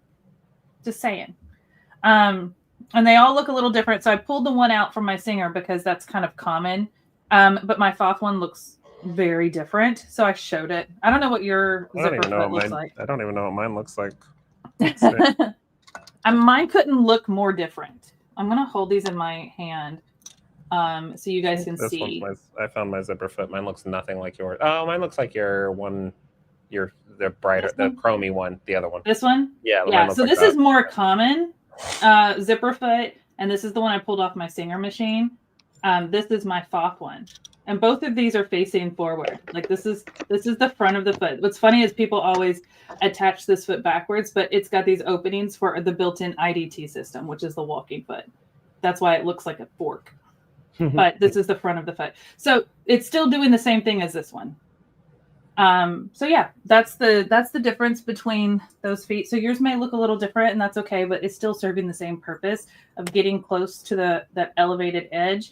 Just saying. And they all look a little different. So I pulled the one out from my Singer because that's kind of common. But my Thoth one looks very different. So I showed it. I don't know what your zipper foot looks like. I don't even know what mine looks like. Mine couldn't look more different. I'm going to hold these in my hand so you guys can see. I found my zipper foot. Mine looks nothing like yours. Oh, mine looks like the brighter, the chromy one, the other one. This one? Yeah. So this is more common zipper foot, and this is the one I pulled off my Singer machine. This is my Thoth one. And both of these are facing forward. Like this is the front of the foot. What's funny is people always attach this foot backwards, but it's got these openings for the built-in IDT system, which is the walking foot. That's why it looks like a fork. But this is the front of the foot. So it's still doing the same thing as this one. So yeah, that's the difference between those feet. So yours may look a little different, and that's okay, but it's still serving the same purpose of getting close to that elevated edge,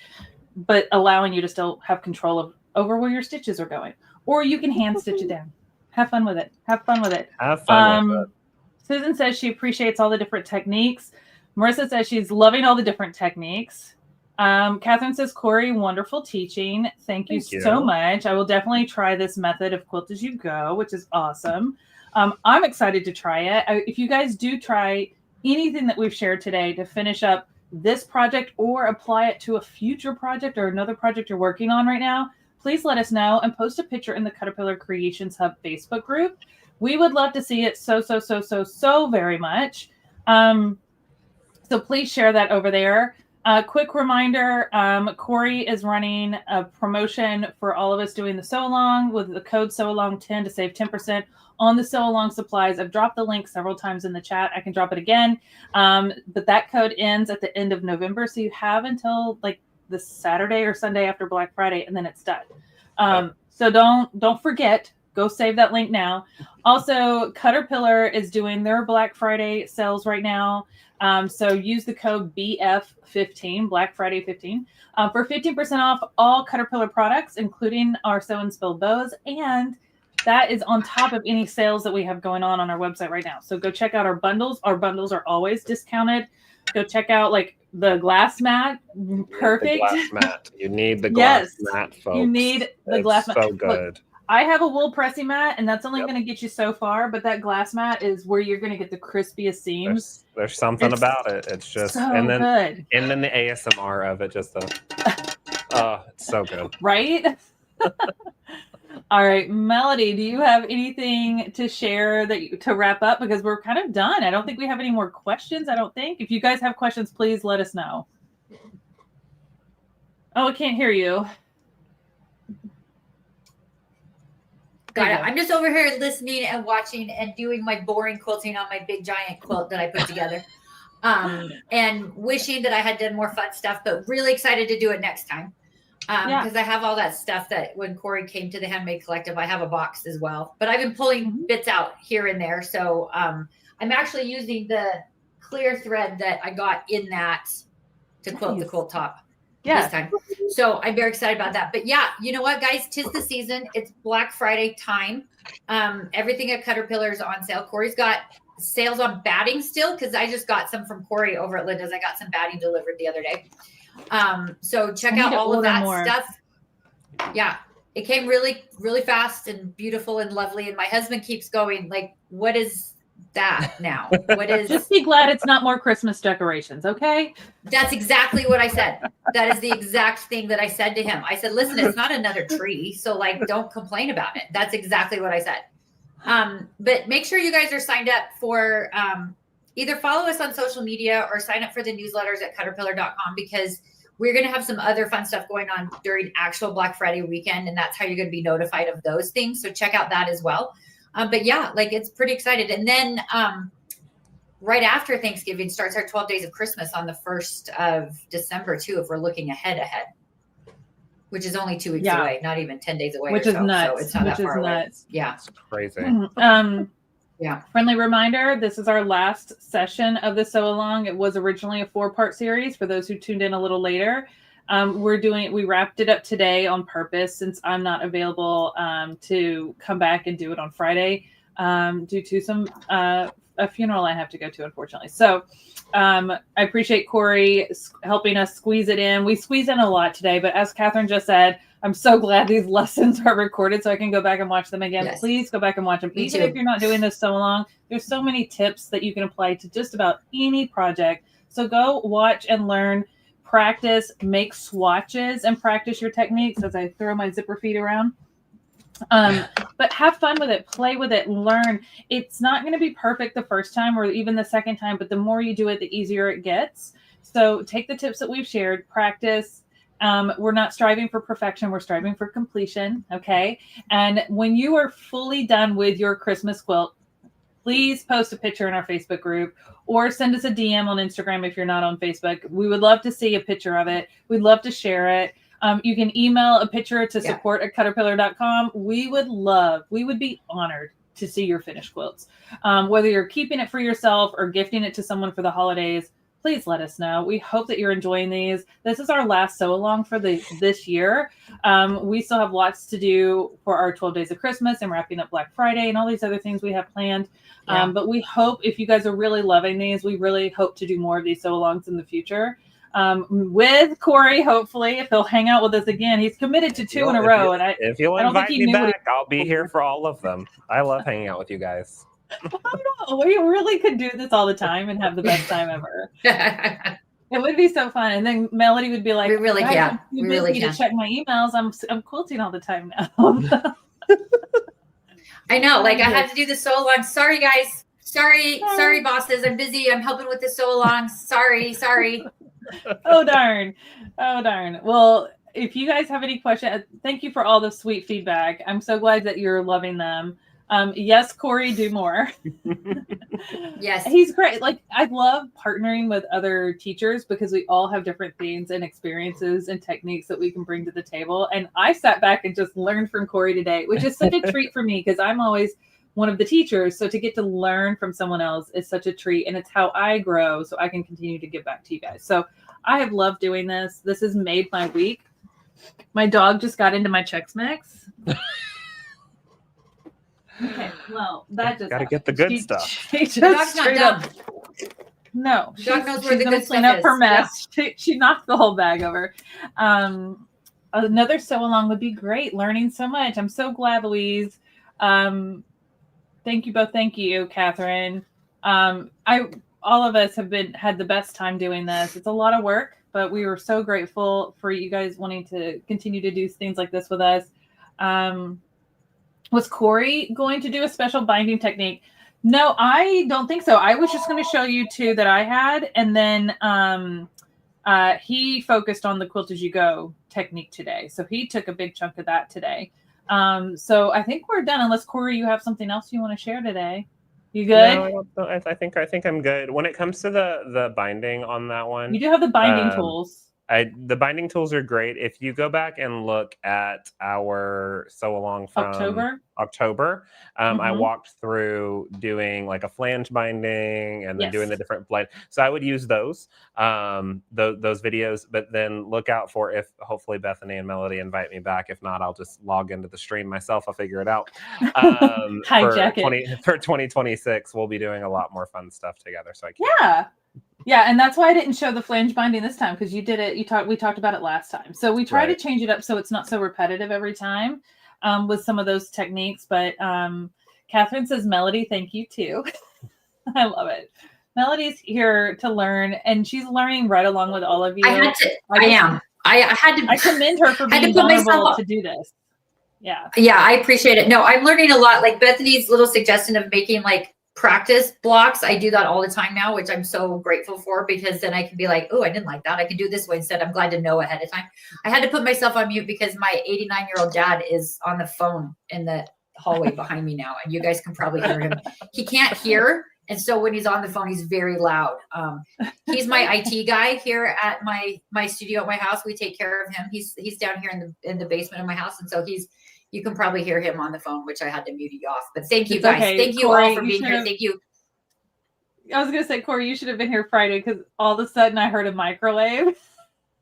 but allowing you to still have control over where your stitches are going. Or you can hand stitch it down. Have fun with it. Have fun with it. Susan says she appreciates all the different techniques. Marissa says she's loving all the different techniques. Catherine says, Corey, wonderful teaching. Thank you so much. I will definitely try this method of Quilt as you go, which is awesome. I'm excited to try it. If you guys do try anything that we've shared today to finish up this project or apply it to a future project or another project you're working on right now, please let us know and post a picture in the Caterpillar Creations Hub Facebook group. We would love to see it so very much. So please share that over there. Quick reminder, Corey is running a promotion for all of us doing the Sewalong with the code Sewalong10 to save 10% on the Sewalong supplies. I've dropped the link several times in the chat. I can drop it again. But that code ends at the end of November. So you have until like the Saturday or Sunday after Black Friday, and then it's done. So don't forget, go save that link now. Also, Caterpillar is doing their Black Friday sales right now. So use the code BF15, Black Friday 15, for 15% off all Caterpillar products, including our Sew and Spill bows. And that is on top of any sales that we have going on our website right now. So go check out our bundles. Our bundles are always discounted. Go check out like the glass mat. Perfect. The glass mat. You need the glass mat, folks. You need the glass mat. So good. Look, I have a wool pressing mat, and that's only going to get you so far. But that glass mat is where you're going to get the crispiest seams. There's something about it. It's just so good. And then the ASMR of it, just it's so good. Right? All right, Melody, do you have anything to share to wrap up? Because we're kind of done. I don't think we have any more questions. I don't think. If you guys have questions, please let us know. Oh, I can't hear you. Got it. I'm just over here listening and watching and doing my boring quilting on my big giant quilt that I put together. And wishing that I had done more fun stuff, but really excited to do it next time. Because I have all that stuff that when Corey came to the Handmade Collective, I have a box as well. But I've been pulling bits out here and there. So I'm actually using the clear thread that I got in that to quilt the quilt top. This time. So I'm very excited about that. But yeah, you know what, guys? 'Tis the season. It's Black Friday time. Everything at Caterpillar is on sale. Corey's got sales on batting still because I just got some from Corey over at Linda's. I got some batting delivered the other day. So check out all of that stuff. Yeah, it came really, really fast and beautiful and lovely. And my husband keeps going, like, what is that now? What is Just be glad it's not more Christmas decorations, okay? That's exactly what I said. That is the exact thing that I said to him. I said, listen, it's not another tree, so like don't complain about it. That's exactly what I said. But make sure you guys are signed up for either follow us on social media or sign up for the newsletters at caterpillar.com because we're going to have some other fun stuff going on during actual Black Friday weekend, and that's how you're going to be notified of those things. So check out that as well. But yeah, like it's pretty excited. And then right after Thanksgiving starts our 12 days of Christmas on the 1st of December too, if we're looking ahead, which is only 2 weeks away, not even 10 days away. Which is nuts. So it's not that far away. Yeah. It's crazy. Friendly reminder, this is our last session of the Sew Along. It was originally a 4-part series for those who tuned in a little later. We wrapped it up today on purpose since I'm not available to come back and do it on Friday due to a funeral I have to go to, unfortunately. So I appreciate Corey helping us squeeze it in. We squeeze in a lot today, but as Catherine just said, I'm so glad these lessons are recorded so I can go back and watch them again. Yes. Please go back and watch them. Even if you're not doing this so long, there's so many tips that you can apply to just about any project. So go watch and learn, practice, make swatches, and practice your techniques as I throw my zipper feet around. But have fun with it, play with it, learn. It's not going to be perfect the first time or even the second time, but the more you do it, the easier it gets. So take the tips that we've shared, practice. We're not striving for perfection. We're striving for completion. Okay. And when you are fully done with your Christmas quilt, please post a picture in our Facebook group or send us a DM on Instagram if you're not on Facebook. We would love to see a picture of it. We'd love to share it. You can email a picture to support@caterpillar.com. We would be honored to see your finished quilts. Whether you're keeping it for yourself or gifting it to someone for the holidays, please let us know. We hope that you're enjoying these. This is our last Sew Along for this year. We still have lots to do for our 12 days of Christmas and wrapping up Black Friday and all these other things we have planned. But we hope if you guys are really loving these, we really hope to do more of these Sew Alongs in the future. With Corey, hopefully, if he'll hang out with us again. He's committed to 2 in a row. If you'll invite me back, I'll be here for all of them. I love hanging out with you guys. I know. We really could do this all the time and have the best time ever. It would be so fun. And then Melody would be like, we really can. We really can. To check my emails. I'm quilting all the time now. I know. Like I had to do the Sew Along. Sorry, guys. Sorry, bosses. I'm busy. I'm helping with the Sew Along. Sorry. Oh, darn. Well, if you guys have any questions, thank you for all the sweet feedback. I'm so glad that you're loving them. Yes, Corey, do more. Yes. He's great. Like, I love partnering with other teachers because we all have different things and experiences and techniques that we can bring to the table. And I sat back and just learned from Corey today, which is such a treat for me because I'm always one of the teachers. So to get to learn from someone else is such a treat. And it's how I grow so I can continue to give back to you guys. So I have loved doing this. This has made my week. My dog just got into my Chex Mix. Okay, well, that just gotta get the good stuff. She just straight up. No, she's knows where the good clean up her mess. Yeah. She knocked the whole bag over. Another Sew Along would be great. Learning so much. I'm so glad, Louise. Thank you both. Thank you, Catherine. All of us have had the best time doing this. It's a lot of work, but we were so grateful for you guys wanting to continue to do things like this with us. Was Corey going to do a special binding technique? No, I don't think so. I was just going to show you 2 that I had. And then he focused on the Quilt As You Go technique today. So he took a big chunk of that today. So I think we're done. Unless, Corey, you have something else you want to share today. You good? No, I think I'm good. When it comes to the binding on that one. You do have the binding tools. The binding tools are great. If you go back and look at our Sew Along from October, I walked through doing like a flange binding and then doing the different blend. So I would use those videos, but then look out for if hopefully Bethany and Melody invite me back. If not, I'll just log into the stream myself. I'll figure it out. For 2026, we'll be doing a lot more fun stuff together. So Yeah, and that's why I didn't show the flange binding this time because you did it. We talked about it last time. So we try to change it up so it's not so repetitive every time with some of those techniques. But Catherine says, Melody, thank you too. I love it. Melody's here to learn, and she's learning right along with all of you. I commend her for being vulnerable to do this. Yeah, I appreciate it. No, I'm learning a lot. Like Bethany's little suggestion of making like practice blocks. I do that all the time now, which I'm so grateful for because then I can be like, oh, I didn't like that. I can do this way instead. I'm glad to know ahead of time. I had to put myself on mute because my 89-year-old dad is on the phone in the hallway behind me now. And you guys can probably hear him. He can't hear. And so when he's on the phone, he's very loud. He's my IT guy here at my studio at my house. We take care of him. He's down here in the basement of my house. And so he's You can probably hear him on the phone, which I had to mute you off. But thank you It's guys. okay. Thank you Corey, all for being here. Thank you. I was gonna say, Corey, you should have been here Friday because all of a sudden I heard a microwave in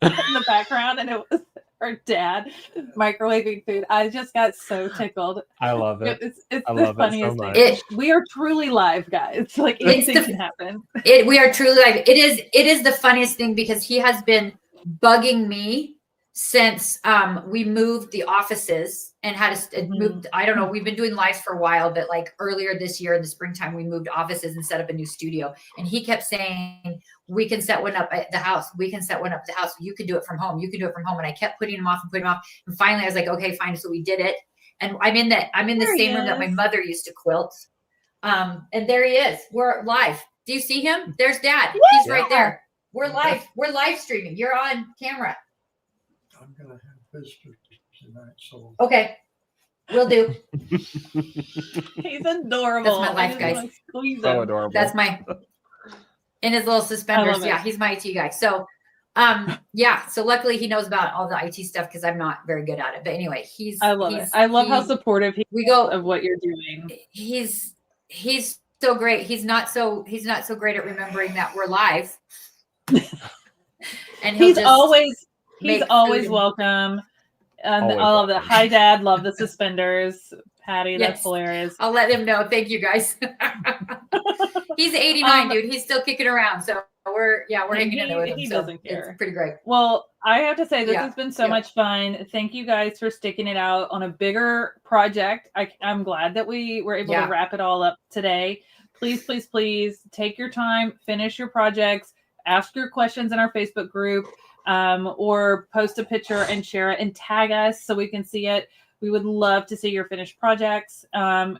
the background, and it was our dad microwaving food. I just got so tickled. I love it. It's I the love funniest it so much. thing. We are truly live, guys. Like anything can happen. We are truly live. It is the funniest thing because he has been bugging me since we moved the offices and had moved. I don't know. We've been doing lives for a while, but like earlier this year in the springtime, we moved offices and set up a new studio. And he kept saying, we can set one up at the house. We can set one up at the house. You can do it from home. You can do it from home. And I kept putting him off and putting him off. And finally I was like, okay, fine. So we did it. And I'm in the same room that my mother used to quilt. And there he is. We're live. Do you see him? There's Dad. He's right there. We're live. We're live streaming. You're on camera. I'm gonna have visitors tonight, so okay, we'll do. He's adorable. That's my life, guys. So adorable. That's my in his little suspenders. Yeah, he's my IT guy. So, yeah. So luckily he knows about all the IT stuff because I'm not very good at it. But anyway, I love it. I love how supportive he is of what you're doing. He's so great. He's not so great at remembering that we're live. And he's always welcome. And all of the hi Dad, love the suspenders. Patty, that's hilarious. I'll let him know. Thank you guys. He's 89, dude. He's still kicking around. So we're hanging in there with him. He doesn't care. It's pretty great. Well, I have to say this has been so much fun. Thank you guys for sticking it out on a bigger project. I'm glad that we were able to wrap it all up today. Please, please, please take your time, finish your projects, ask your questions in our Facebook group. Or post a picture and share it and tag us so we can see it. We would love to see your finished projects.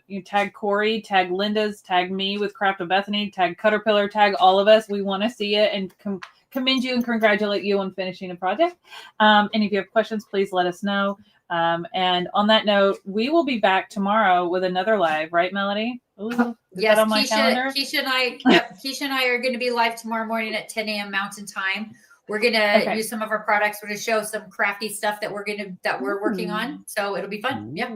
You tag Corey, tag Linda's, tag me with Craft of Bethany, tag Caterpillar, tag all of us. We want to see it and commend you and congratulate you on finishing the project. And if you have questions, please let us know. And on that note, we will be back tomorrow with another live, right, Melody? Ooh, yes, on my calendar? Keisha and I are going to be live tomorrow morning at 10 a.m. Mountain Time. We're gonna use some of our products. We're gonna show some crafty stuff that we're working on. So it'll be fun. Yeah.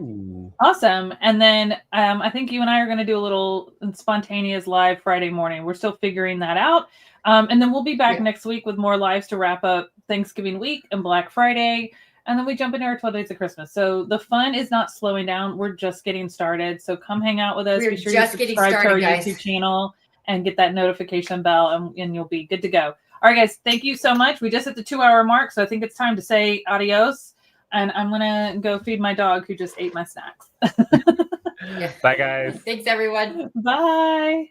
Awesome. And then I think you and I are gonna do a little spontaneous live Friday morning. We're still figuring that out. And then we'll be back next week with more lives to wrap up Thanksgiving week and Black Friday. And then we jump into our 12 days of Christmas. So the fun is not slowing down. We're just getting started. So come hang out with us. We're be sure just you subscribe to our YouTube channel and get that notification bell and you'll be good to go. All right, guys, thank you so much. We just hit the 2-hour mark, so I think it's time to say adios. And I'm going to go feed my dog who just ate my snacks. Bye, guys. Thanks, everyone. Bye.